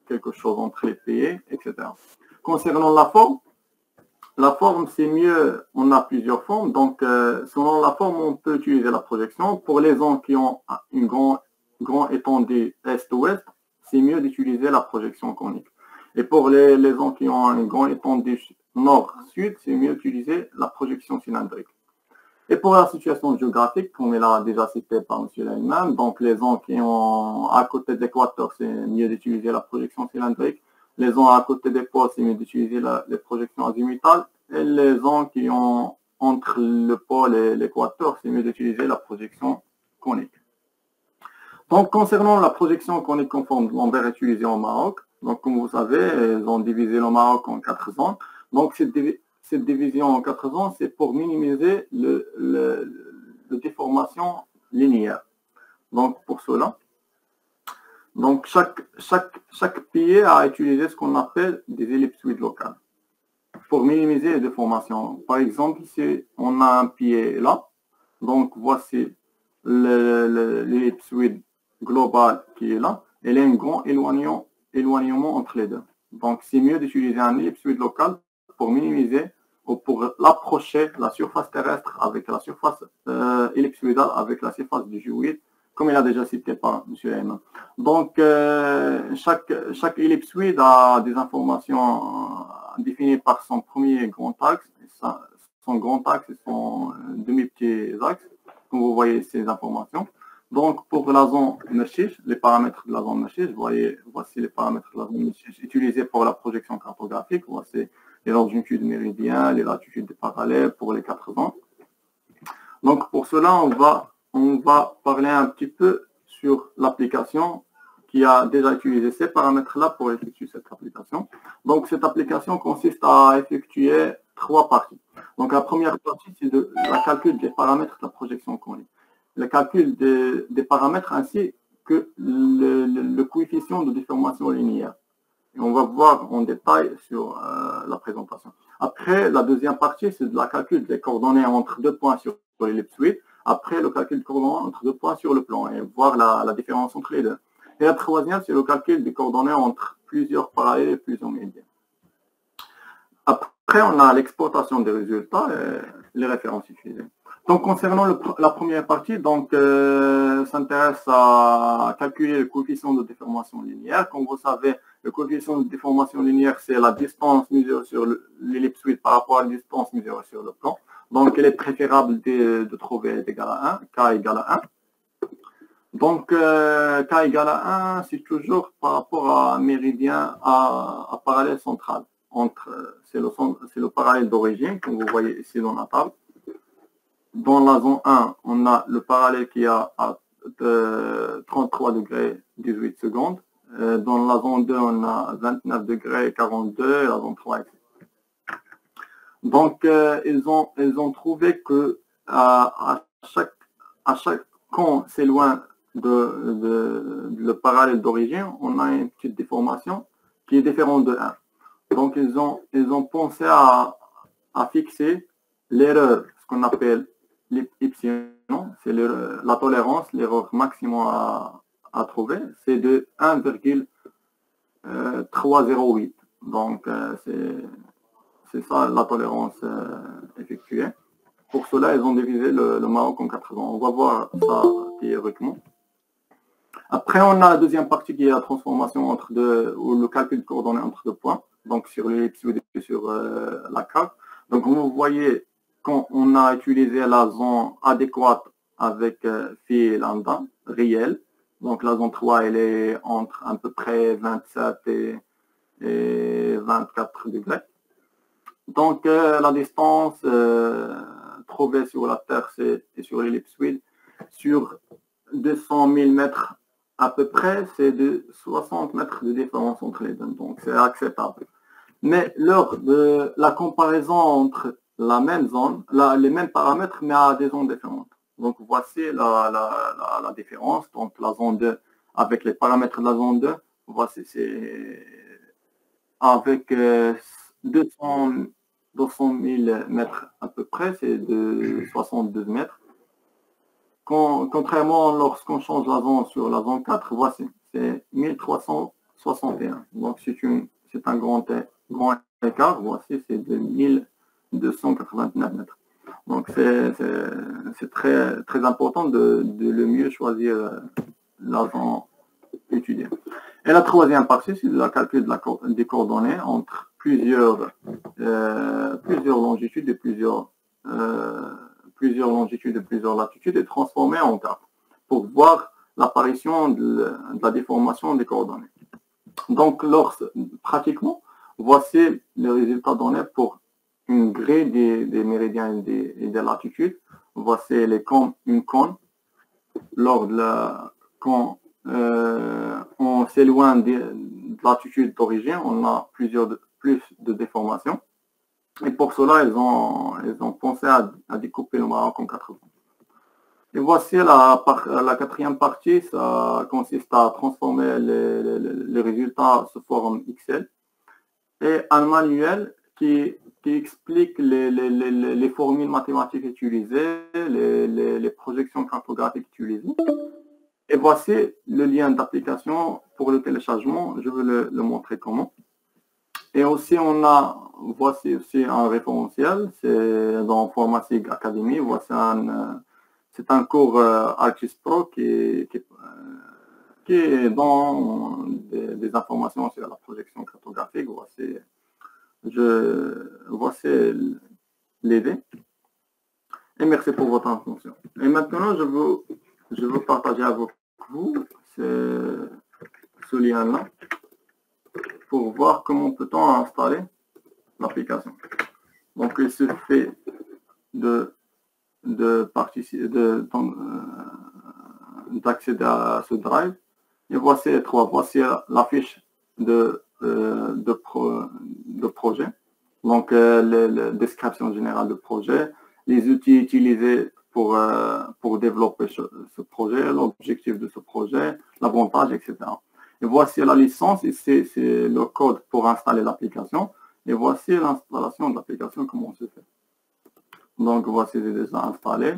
quelque chose entre les pays, etc. Concernant la forme, c'est mieux, on a plusieurs formes, donc selon la forme, on peut utiliser la projection. Pour les zones qui ont une grande étendue est-ouest, c'est mieux d'utiliser la projection conique. Et pour les zones qui ont une grande étendue nord-sud, c'est mieux d'utiliser la projection cylindrique. Et pour la situation géographique, comme il a déjà cité par M. Lehmann, donc les zones qui ont à côté de l'équateur, c'est mieux d'utiliser la projection cylindrique. Les zones à côté des pôles, c'est mieux d'utiliser les projections azimutales. Et les zones qui ont entre le pôle et l'équateur, c'est mieux d'utiliser la projection conique. Donc, concernant la projection conique conforme, on va utiliser au Maroc. Donc, comme vous savez, ils ont divisé le Maroc en 4 zones. Donc, cette division en 4 zones, c'est pour minimiser la déformation linéaire. Donc, pour cela, donc chaque pays a utilisé ce qu'on appelle des ellipsoïdes locales pour minimiser les déformations. Par exemple, si on a un pied là, donc voici l'ellipsoïde global qui est là, il y a un grand éloignement entre les deux. Donc, c'est mieux d'utiliser un ellipsoïde local pour minimiser ou pour l'approcher la surface terrestre avec la surface ellipsoïdale avec la surface du géoïde, comme il a déjà cité par M. Lehmann. Donc, chaque ellipsoïde a des informations définies par son premier grand axe, son grand axe et son demi-petit axe, comme vous voyez ces informations. Donc, pour la zone Meshish, les paramètres de la zone Meshish, voici les paramètres de la zone Meshish utilisés pour la projection cartographique. Voici les longitudes méridiennes, les latitudes des parallèles pour les 4 zones. Donc, pour cela, on va parler un petit peu sur l'application qui a déjà utilisé ces paramètres-là pour effectuer cette application. Donc, cette application consiste à effectuer 3 parties. Donc, la première partie, c'est la calcul des paramètres de la projection conique. Le calcul des paramètres ainsi que le coefficient de déformation linéaire. Et on va voir en détail sur la présentation. Après, la deuxième partie, c'est de la calcul des coordonnées entre 2 points sur l'ellipsoïde. Après, le calcul des coordonnées entre 2 points sur le plan et voir la différence entre les deux. Et la troisième, c'est le calcul des coordonnées entre plusieurs parallèles et plusieurs médias. Après Après, on a l'exportation des résultats et les références utilisées. Donc, concernant la première partie, donc, s'intéresse à calculer le coefficient de déformation linéaire. Comme vous savez, le coefficient de déformation linéaire, c'est la distance mesurée sur l'ellipsoïde par rapport à la distance mesurée sur le plan. Donc, il est préférable de trouver L égale à 1, K égale à 1. Donc, K égale à 1, c'est toujours par rapport à un méridien à parallèle central. C'est le parallèle d'origine, comme vous voyez ici dans la table. Dans la zone 1, on a le parallèle qui a à 33 degrés 18 secondes. Dans la zone 2, on a 29 degrés 42, la zone 3, etc. Donc, ils ont trouvé que quand c'est loin le parallèle d'origine, on a une petite déformation qui est différente de 1. Donc, ils ont pensé à fixer l'erreur, ce qu'on appelle l'epsilon, c'est la tolérance, l'erreur maximum à trouver, c'est de 1,308. Donc, c'est ça la tolérance effectuée. Pour cela, ils ont divisé le Maroc en 4 zones. On va voir ça théoriquement. Après, on a la deuxième partie qui est la transformation ou le calcul de coordonnées entre deux points, donc sur l'ellipsoïde et sur la carte. Donc, vous voyez, quand on a utilisé la zone adéquate avec phi et lambda réel, donc la zone 3, elle est entre à peu près 27 et 24 degrés. Donc, la distance trouvée sur la Terre et sur l'ellipsoïde, sur 200 000 mètres à peu près, c'est de 60 mètres de différence entre les deux. Donc, c'est acceptable. Mais lors de la comparaison entre la même zone, les mêmes paramètres, mais à des zones différentes. Donc, voici la différence. Donc, la zone 2, avec les paramètres de la zone 2, voici, c'est avec 200 000 mètres à peu près, c'est de 62 mètres. Contrairement lorsqu'on change la zone sur la zone 4, voici, c'est 1361. Donc c'est un grand écart, voici, c'est de 1289 mètres. Donc c'est très, très important de le mieux choisir la zone étudiée. Et la troisième partie, c'est le calcul des coordonnées entre plusieurs longitudes et plusieurs longitudes et plusieurs latitudes et transformer en carte pour voir l'apparition de la déformation des coordonnées. Donc, pratiquement, voici les résultats donnés pour une grille des méridiens et des latitudes. Voici une cône. Quand on s'éloigne de latitude d'origine, on a plus de déformations. Et pour cela, ils ont pensé à découper le Maroc en 4 zones. Et voici la quatrième partie, ça consiste à transformer les résultats sous forme Excel et un manuel qui explique les formules mathématiques utilisées, les projections cartographiques utilisées. Et voici le lien d'application pour le téléchargement. Je vais le montrer comment. Et aussi, voici aussi un référentiel, c'est dans format SIG Academy. Voici c'est un cours Artis Pro qui dans des informations sur la projection cartographique. Voici l'idée. Et merci pour votre attention. Et maintenant, je veux partager avec vous ce lien-là pour voir comment peut-on installer l'application. Donc, il suffit d'accéder à ce drive. Et voici les trois. Voici la fiche de projet. Donc, la description générale du projet, les outils utilisés pour développer ce projet, l'objectif de ce projet, l'avantage, etc. Et voici la licence, et c'est le code pour installer l'application. Et voici l'installation de l'application, comment se fait. Donc, voici déjà installé.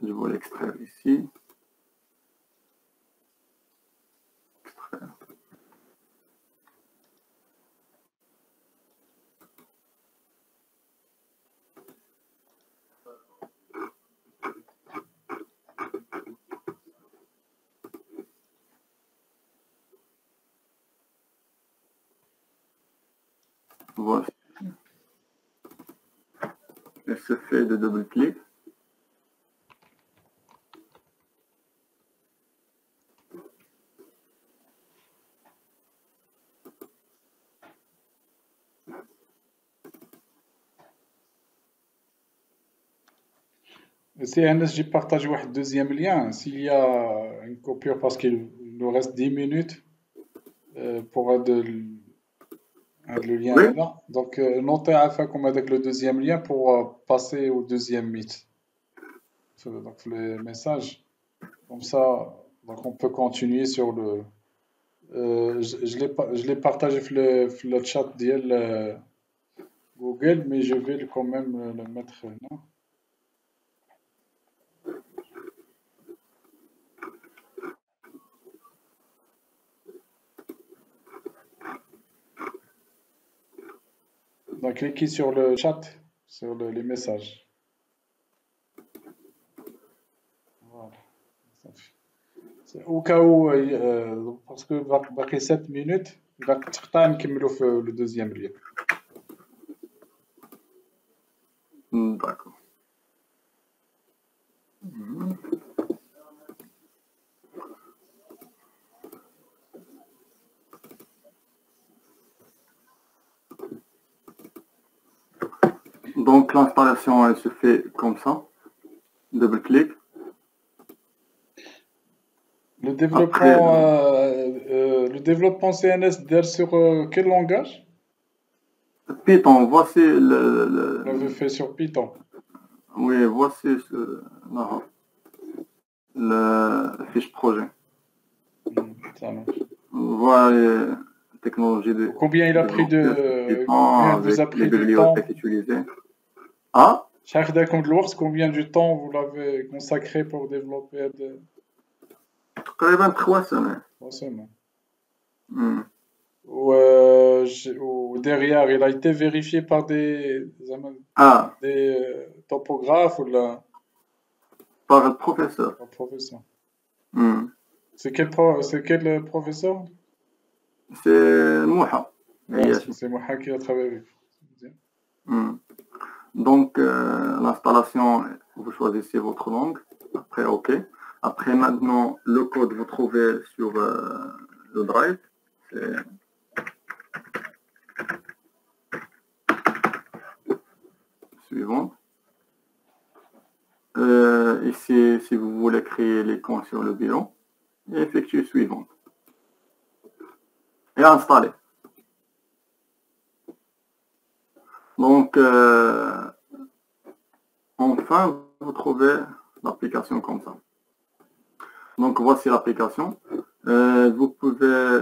Je vais l'extraire ici. Extraire. Voici. Il se fait de double-clic.
Si Anas, j'ai partagé un deuxième lien, s'il y a une coupure parce qu'il nous reste 10 minutes pour le lien
Oui,
est là. Donc, notez à faire comme avec le deuxième lien pour passer au deuxième meet. Donc, les messages. Comme ça, donc on peut continuer sur le. Je l'ai partagé sur le chat d'IL Google, mais je vais quand même le mettre là. Donc, cliquez sur le chat, sur les messages. Voilà. Au cas où, parce que va 7 minutes, il va le deuxième lien.
d'accord. Donc l'installation, elle se fait comme ça. Double-clic.
Le
Après,
développement CNS d'air sur quel langage?
Python, voici
Vous l'avez fait sur Python.
oui, voici non, le fiche projet.
Ça marche.
Voilà technologie de
Combien il a pris
Python
combien vous a
avec les
pris du temps?
bibliothèques utilisées. Ah,
Cheikh Dakoum de l'Ours, combien du temps vous l'avez consacré pour développer
تقريبا 3 semaines.
3 semaines.
Hmm.
Ou derrière, il a été vérifié par
Ah,
topographes ou
par le professeur.
un professeur.
Hmm.
C'est quel professeur?
C'est Mouha.
Ouais, c'est moi qui a travaillé avec.
Hmm. Donc, l'installation, vous choisissez votre langue. Après, OK. Après, maintenant, le code, vous trouvez sur le Drive. C'est suivant. Ici, si vous voulez créer les comptes sur le bilan, effectuez suivant. Et installer. Donc, enfin, vous trouvez l'application comme ça. Donc, voici l'application. Vous pouvez,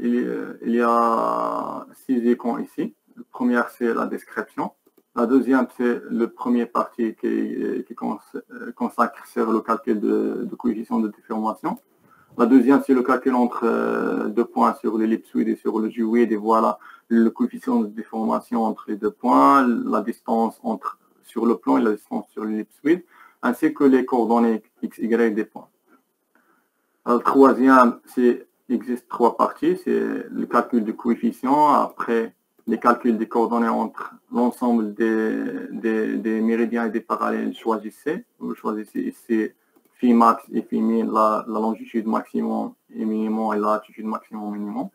il y a 6 icônes ici. La première, c'est la description. La deuxième, c'est le premier parti qui consacre sur le calcul de coefficient de déformation. La deuxième, c'est le calcul entre deux points sur l'ellipsoïde et sur le géoïde. Et voilà le coefficient de déformation entre les deux points, la distance sur le plan et la distance sur l'ellipsoïde, ainsi que les coordonnées x, y des points. Le troisième, il existe 3 parties. C'est le calcul du coefficient. Après, les calculs des coordonnées entre l'ensemble des méridiens et des parallèles, choisissez. Vous choisissez ici phi max et phi min, la longitude maximum et minimum et la latitude maximum et minimum.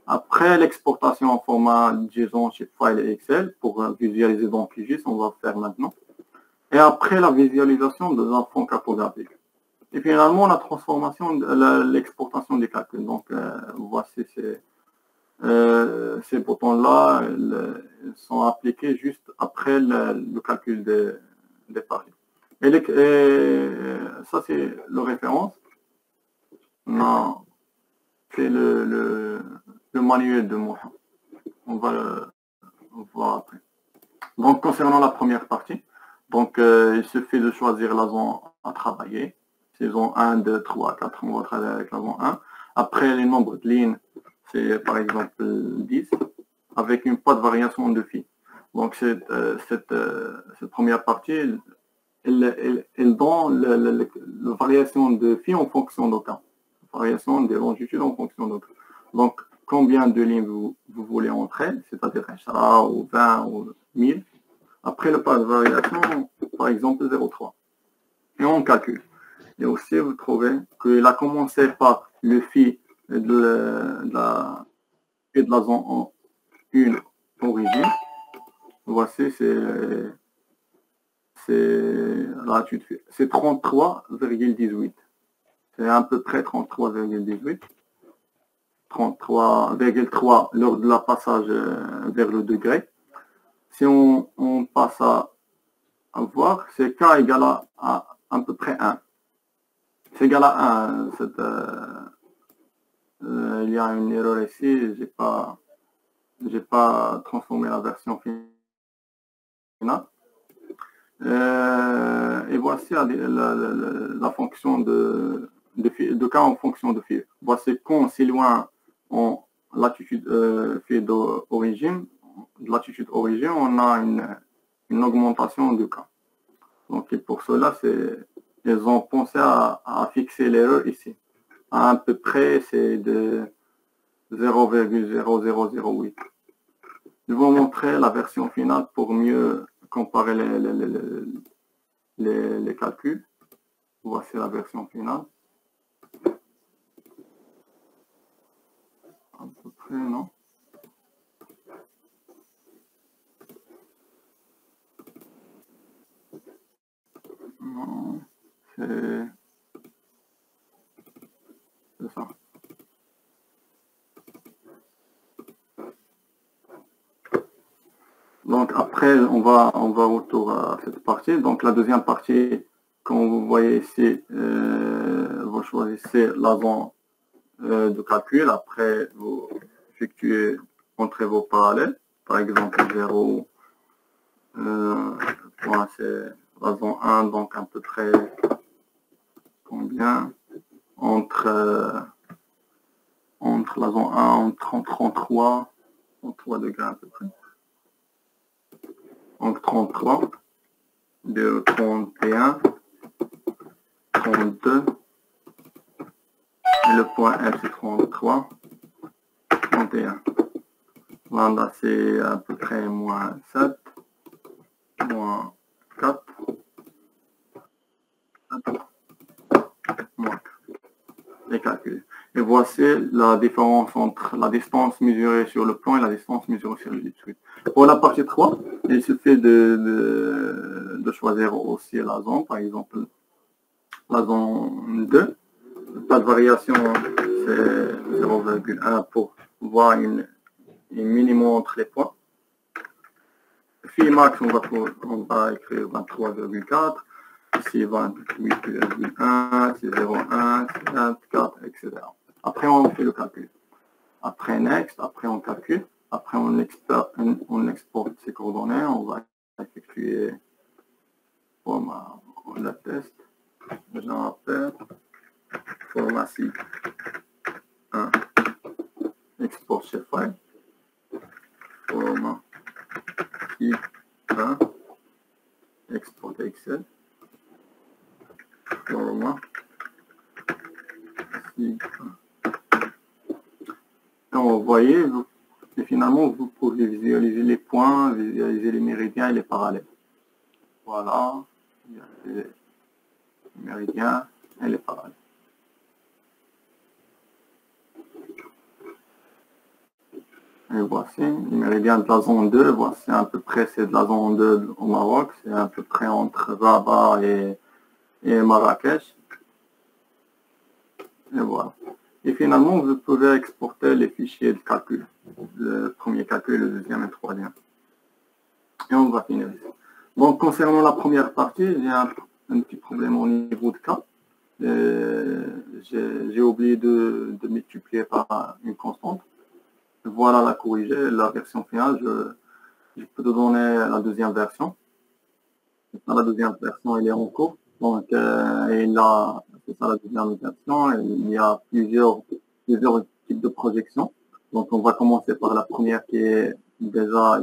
Après, l'exportation en format JSON, shapefile et Excel pour visualiser dans QGIS, on va faire maintenant. Et après, la visualisation de l'enfant cartographique. Et finalement, la transformation, l'exportation des calculs. Donc, voici ces boutons-là, ils sont appliqués juste après le calcul des paris. Et ça, c'est le référence. Non, c'est le manuel de Moha. On va le voir après. Donc, concernant la première partie, donc, il suffit de choisir la zone à travailler. Saison 1, 2, 3, 4, on va travailler avec la zone 1. Après, les nombres de lignes, c'est par exemple 10, avec une pas de variation de phi. Donc, cette première partie, elle donne la variation de phi en fonction de temps. Variation des longitudes en fonction de temps. Donc, combien de lignes vous voulez entrer, c'est-à-dire 10 ou 20 ou 1000. Après le pas de variation, par exemple 0,3. Et on calcule. Et aussi, vous trouvez qu'il a commencé par le phi de la zone 1 origine. Voici, c'est 33,18. C'est à peu près 33,18. 33,3 lors de la passage vers le degré. Si on passe à voir, c'est k égale à peu près 1. C'est égal à 1. Il y a une erreur ici, j'ai pas transformé la version finale. Et voici la fonction de k en fonction de phi. Voici quand c'est loin en latitude phi d'origine, latitude origine, on a une augmentation de k. Donc pour cela, ils ont pensé à fixer l'erreur ici. À peu près, c'est de 0,0008. Je vais vous montrer la version finale pour mieux comparer les calculs. Voici la version finale. À peu près, non? Non, c'est ça. Donc après, on va autour à cette partie. Donc la deuxième partie, comme vous voyez ici, vous choisissez la zone de calcul. Après, vous effectuez entre vos parallèles. Par exemple, 0, c'est la zone 1, donc à peu près combien entre la zone 1, entre 33 degrés à peu près. Donc 33, de 31, 32, et le point F c'est 33, 31. Là c'est à peu près moins 7, moins 4, moins 4. Les calculs. Et voici la différence entre la distance mesurée sur le plan et la distance mesurée sur l'ellipsoïde. Pour la partie 3, il suffit de choisir aussi la zone, par exemple la zone 2. Pas de variation, c'est 0,1 pour voir une minimum entre les points. Phi max, on va écrire 23,4. Ici 28,1, c'est 0,1, c'est 24, etc. Après, on fait le calcul. Après, next, après, on calcule. Après, on exporte ces coordonnées. On va effectuer format la test. Je rappelle. Format C. 1. Export chez file. Format C. 1. Export Excel. Format C. 1. Et vous voyez, et finalement, vous pouvez visualiser les points, visualiser les méridiens et les parallèles. Voilà, il y a les méridiens et les parallèles. Et voici les méridiens de la zone 2. Voici à peu près, c'est de la zone 2 au Maroc. C'est à peu près entre Rabat et Marrakech. Et voilà. Et finalement, vous pouvez exporter les fichiers de calcul. Le premier calcul, le deuxième et le troisième. Et on va finir ici. Donc, concernant la première partie, j'ai un petit problème au niveau de cas. J'ai oublié de multiplier par une constante. Voilà la corriger, la version finale. Je peux te donner la deuxième version. La deuxième version, elle est en cours. Donc, c'est ça la deuxième version. Il y a plusieurs types de projections. Donc, on va commencer par la première qui est déjà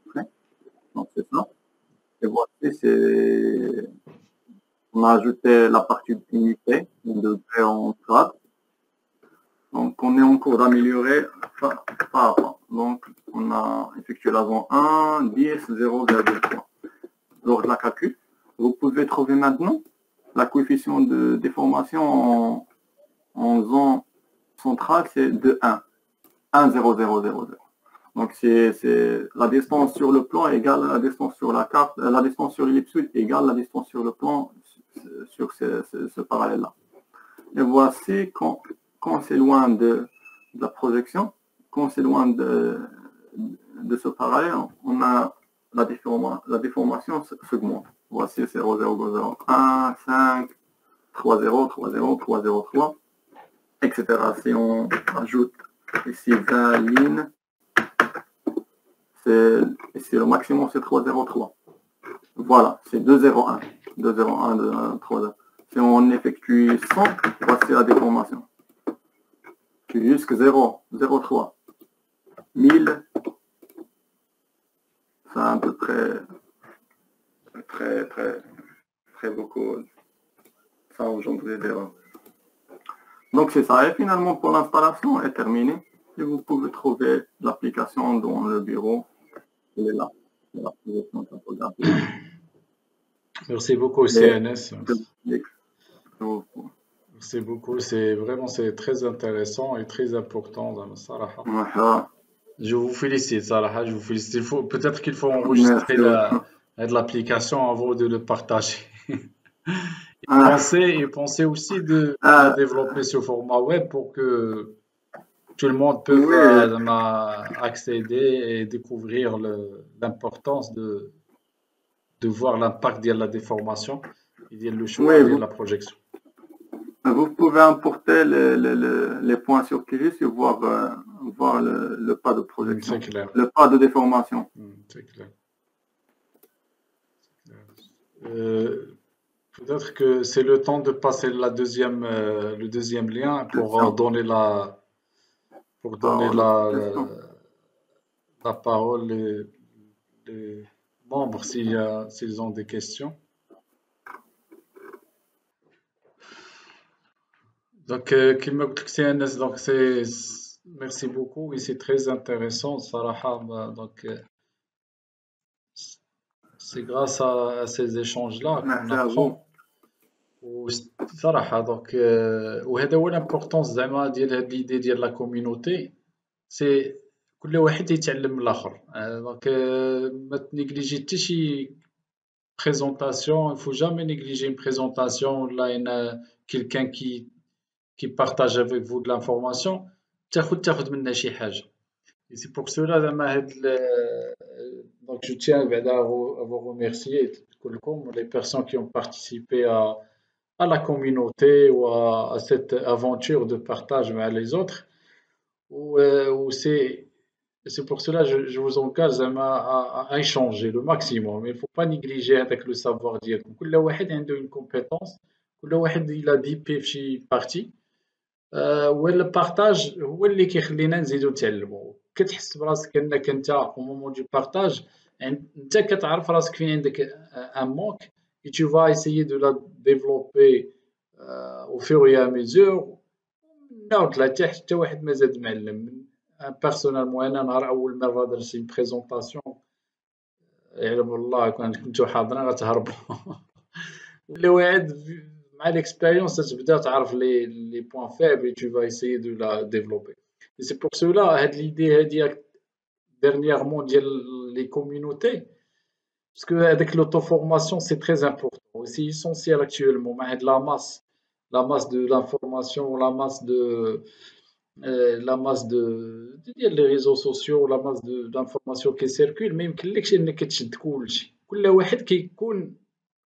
prête. Donc, c'est ça. Et voici, on a ajouté la partie unité de degré en grade. Donc, on est en cours d'améliorer pas à pas. Donc, on a effectué l'avant 1, 10, 0,3. Lors de la calcul, vous pouvez trouver maintenant la coefficient de déformation en zone centrale, c'est de 1. 1, 0, 0, 0, 0. Donc, c'est la distance sur le plan égale la distance sur la carte, la distance sur l'ellipsoïde égale la distance sur le plan sur ce parallèle-là. Et voici quand c'est loin de la projection, quand c'est loin de ce parallèle, on a la déformation s'augmente. Voici 0, 0, 0, 1, 5, 3, 0, 3, 0, 3, 0, 3, etc. Si on ajoute ici 20 lignes, ici le maximum c'est 3, 0, 3. Voilà, c'est 2, 0, 1. 2, 0, 1, 2, 3, 0. Si on effectue 100, voici la déformation. Jusqu'à 0, 0, 3, 1000, c'est à peu près très beaucoup. Ça engendre des erreurs. Donc c'est ça. Et finalement, pour l'installation est terminée. Et vous pouvez trouver l'application dans le bureau. Il est là.
Merci beaucoup, CNS.
Merci
beaucoup. C'est très intéressant et très important. Je vous félicite, Salah. Je vous félicite. Peut-être qu'il faut enregistrer l'application avant de le partager. Et pensez aussi de développer ce format web pour que tout le monde peut accéder et découvrir l'importance de voir l'impact de la déformation et le choix de la projection.
Vous pouvez importer les points sur QGIS et voir le pas de projection, le pas de déformation.
C'est clair. Peut-être que c'est le temps de passer le deuxième lien pour donner la parole les membres s'ils ont des questions. Donc, merci beaucoup et c'est très intéressant, Sarah. Donc, c'est grâce à ces échanges-là qu'on apprend. صراحة دونك وهذا هو لامبورطونس زعما ديال هاد ليدي ديال لا كوميونيتي سي كل واحد يتعلم من الاخر دونك ما تنيجليجي حتى شي بريزونطاسيون il faut jamais négliger une présentation ولا quelqu'un qui partage avec vous de l'information تاخذ منها شي حاجه et c'est pour cela زعما هاد donc je tiens بعدا à vous remercier كلكم les personnes qui ont participé à la communauté ou à cette aventure de partage avec les autres. C'est pour cela que je vous engage à échanger le maximum. Il ne faut pas négliger avec le savoir dire. كل واحد عنده une compétence, كل واحد il a دي بي في شي partie. والبارتاج هو اللي كيخلينا نزيدو نتعلمو. كتحس براسك انك انت au moment du partage انت كتعرف راسك فين عندك un manque et tu vas essayer de la développer au fur et à mesure. نعاود لا حتى واحد ما زاد معلم. Personnellement انا نهار اول مره درت شي بريزونطاسيون يعلم الله كنتو حاضرين غتهربوا ولا واحد مع l'expérience تبدا تعرف les points faibles et tu vas essayer de la développer. Et c'est pour cela هاد l'idée هادي dernièrement ديال les communautés parce que avec l'auto-formation c'est très important aussi essentiel actuellement مع هاد la masse de l'information la masse ديال les réseaux sociaux la masse d'information qui circule ما يمكنلكش انك تشد كلشي كل واحد كيكون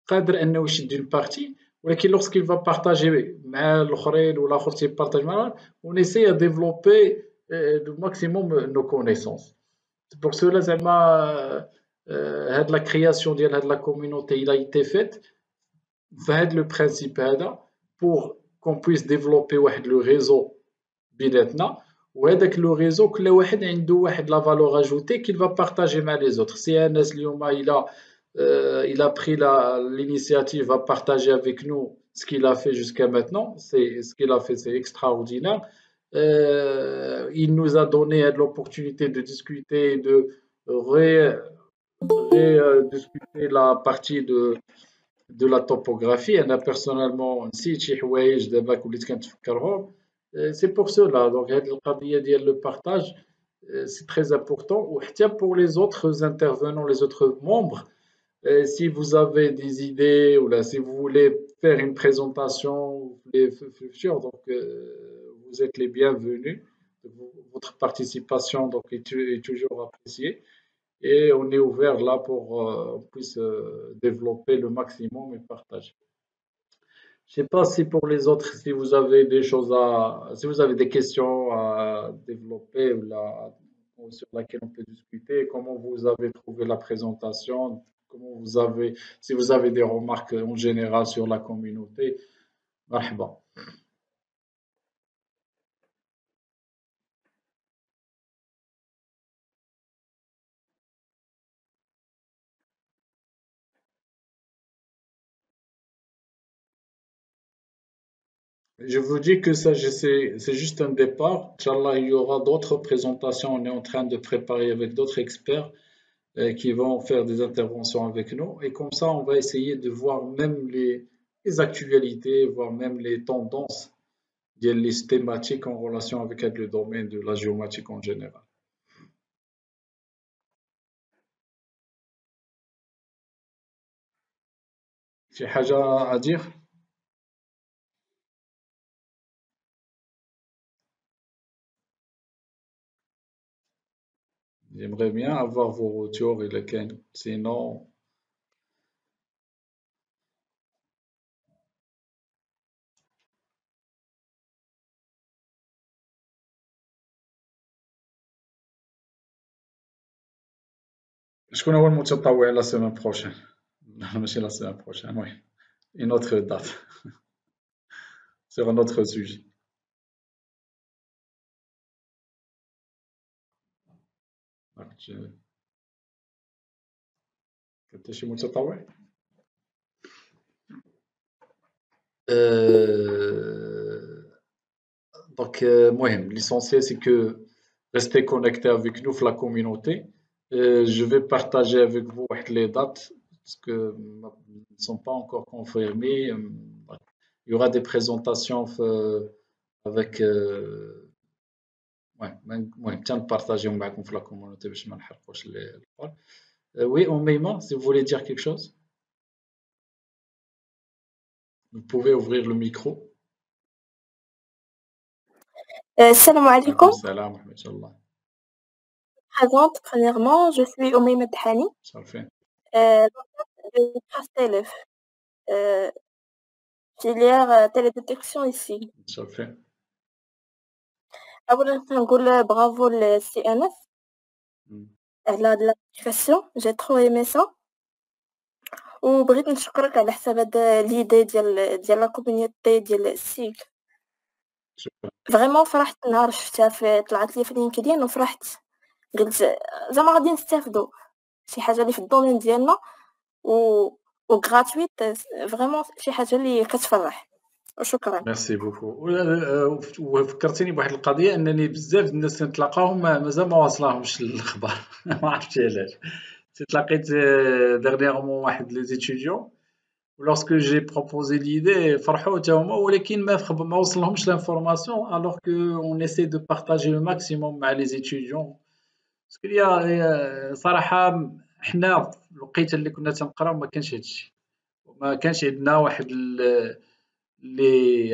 قادر انه يشد une partie ولكن lorsqu'il va partager مع الاخرين ولا اخر تيبارطاج معنا on essaie à développer le maximum nos connaissances. C'est pour cela زعما هاد la création ديال هاد la communauté il a été faite فهاد le principe هذا pour qu'on puisse développer واحد le réseau بيناتنا وهذاك لو ريزو كل واحد عنده واحد لا فالور اجوتي qu'il va partager مع les autres. Si Anas اليوم il a pris l'initiative à partager avec nous ce qu'il a fait jusqu'à maintenant, ce qu'il a fait c'est extraordinaire. Il nous a donné l'opportunité de discuter, de rediscuter la partie de la topographie. أنا personnellement نسيت شي حوايج دابا وليت كنتفكرهم. C'est pour cela. Donc هذه القضية ديال le partage, c'est très important. وحتى pour les autres intervenants, les autres membres, si vous avez des idées ou là, si vous voulez faire une présentation, donc vous êtes les bienvenus. Votre participation donc, est toujours appréciée et on est ouvert là pour qu'on puisse développer le maximum et partager. Je ne sais pas si pour les autres, si vous avez des choses si vous avez des questions à développer ou sur laquelle on peut discuter, comment vous avez trouvé la présentation, si vous avez des remarques en général sur la communauté. مرحبا. Je vous dis que ça, c'est juste un départ. Inch'Allah, il y aura d'autres présentations. On est en train de préparer avec d'autres experts qui vont faire des interventions avec nous. Et comme ça, on va essayer de voir même les actualités, voir même les tendances, les thématiques en relation avec le domaine de la géomatique en général. في حاجة à dire? J'aimerais bien avoir vos retours et lesquels. Sinon, شكون هو المتطوع la semaine prochaine? ماشي la semaine prochaine, oui. Une autre date sur un autre sujet. كنت شي متطوع؟ Donc, l'essentiel, c'est que restez connectés avec nous, la communauté. Je vais partager avec vous les dates parce que ne sont pas encore confirmées. Il y aura des présentations avec. Tiens, partager avec la communauté. Oui, Omeima, si vous voulez dire quelque chose, vous pouvez ouvrir le micro.
Salam alaikum.
Salam alaikum.
Présente, premièrement, je suis Omeima Dhani.
Ça le fait.
De Castelef, filière télédétection ici.
Ça le fait.
أولا نقول برافو للسي ان اف على هاد لابليكاسيون، جي ترو ايمي سا، وبغيت نشكرك على حساب هاد ليدي ديال لا كوميونيتي ديال السيكل.
شكرا.
فريمون فرحت نهار شفتها طلعت لي في لينكدين وفرحت، قلت زعما غادي نستافدو شي حاجه اللي في الدومين ديالنا و غراتويت، فريمون شي حاجه اللي كتفرح. وشكرا.
ميرسي بوكو. وفكرتيني بواحد القضيه انني بزاف الناس نتلاقاهم مازال ما واصلاهمش الاخبار. ما عرفتش علاش. تلاقيت ديرنييرمون واحد لي زيتيديون ولوسكو جي بروبوزي ليدي فرحوا حتى هما، ولكن ما وصلهمش لانفورماسيون الوغ كو اون اسي دو بارطاجي لو ماكسيموم مع لي زيتيديون. باسكو صراحه حنا في الوقيته اللي كنا تنقراو ما كانش هادشي، ما كانش عندنا واحد les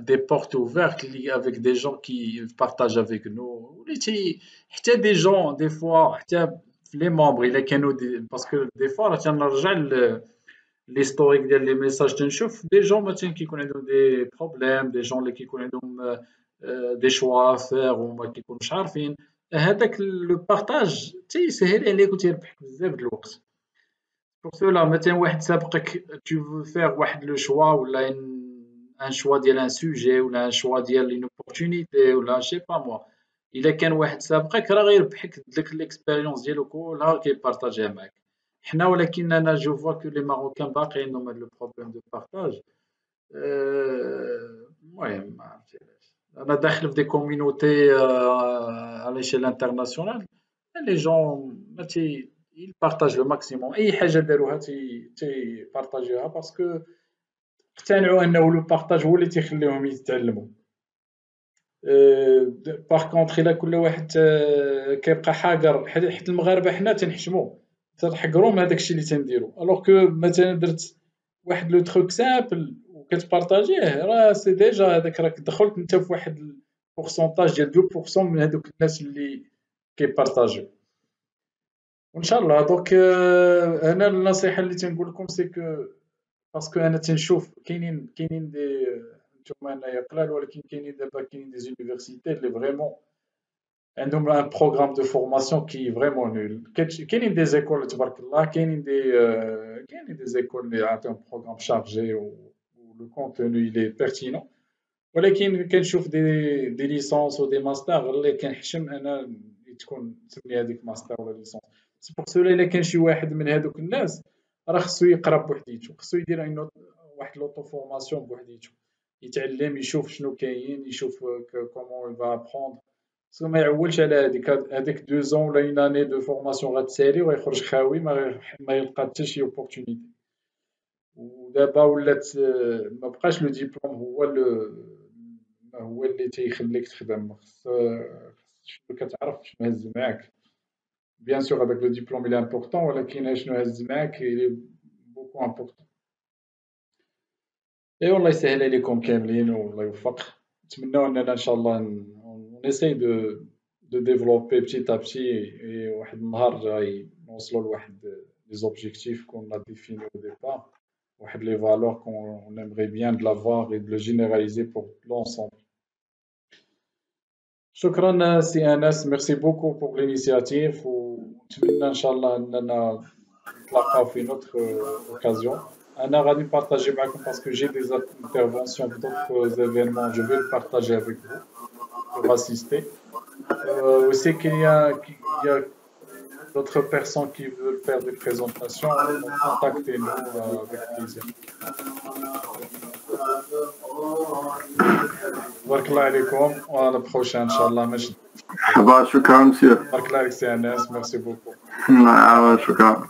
des portes ouvertes avec des gens qui partagent avec nous. حتى des gens des fois حتى les membres il كانوا parce que des fois تنرجع l'historique ديال les messages تنشوف des gens مثلا كيكون عندهم des problèmes, des gens اللي كيكون عندهم des choix à faire وما كيكونوش عارفين. هذاك le partage تيسهل عليك وتيربحك بزاف د الوقت. Pour cela, مثلا واحد سابقك tu veux faire واحد le choix ولا un choix ديال un sujet ولا un choix ديال une opportunité ولا je sais pas moi. إلا كان واحد سابقك راه غيربحك ديك l'expérience ديالو كلها كيبارطاجيها معاك. حنا ولكن أنا جو فوا كو لي ماروكان باقي عندهم هاد لو بروبليم دو بارطاج. المهم ما عرفتش علاش. انا داخل في دي كوميونيتي على l'échelle internationale. لي جون يبارطاج لو ماكسيموم اي حاجه داروها تي بارطاجيوها باسكو اقتنعوا انه لو بارطاج هو اللي تيخليهم يتعلموا. باغ كونطخ الا كل واحد كيبقى حاقر، حيت المغاربه حنا تنحشموا تنحقروا من هذاك الشيء اللي تنديروا، الوغ كو مثلا درت واحد لو تروك سامبل وكتبارطاجيه راه سي ديجا هذاك راك دخلت انت في واحد البورسونتاج ديال 2% من هذوك الناس اللي كيبارطاجيو. وان شاء الله دوك انا النصيحه اللي تنقول لكم سي كو باسكو انا تنشوف كاينين دي نتوما هنايا قلال، ولكن كاينين دابا كاينين دي زونيفرسيتي اللي فريمون عندهم ان بروغرام دو فورماسيون كي فريمون نول. كاينين دي زيكول تبارك الله، كاينين دي زيكول اللي عندهم بروغرام شارجي و لو كونتوني لي بيرتينون، ولكن كنشوف دي ليسونس و دي ماستر اللي كنحشم انا تكون تسمي هذيك ماستر ولا ليسونس. سي بور سولا الا كان شي واحد من هذوك الناس راه خصو يقرا بوحديتو، خصو يدير واحد لوطو فورماسيون بوحديتو، يتعلم يشوف شنو كاين، يشوف كومون يفا ابروند، باسكو ما يعولش على هذيك 2 زون ولا اون اني دو فورماسيون غتسالي ويخرج خاوي ما يلقى حتى شي اوبورتونيتي. ودابا ولات ما بقاش لو ديبلوم هو اللي تيخليك تخدم، خص شنو كتعرف شنو هز معاك. بيان سور هذاك لو ديبلوم il est important، ولكن شنو هز معاك il est beaucoup important. اي والله يسهل عليكم كاملين والله يوفق. نتمنوا اننا ان شاء الله نساي دو ديفلوبي بتيت ا بتي، واحد النهار جاي نوصلوا لواحد لي زوبجيكتيف كون ديفيني او ديبار، واحد لي فالور كون aimerait bien de l'avoir et de le généraliser pour l'ensemble. شكرا سي انس، ميرسي بوكو بور لينيسياتيف، ونتمنى ان شاء الله اننا نتلاقاو في نوتر اوكازيون. انا غادي نبارطاجي معكم باسكو جي دي انترفونسيون في دوطر ايفينمون، جو في بارطاجي افيك فو pour assister. Aussi qu'il y a d'autres personnes qui veulent faire des présentations, contactez-nous avec plaisir. بارك الله عليكم وعلى بروشان ان شاء الله. ماشي
شكرا مسيو.
بارك الله عليك سي انس، ميرسي بوكو.
شكرا.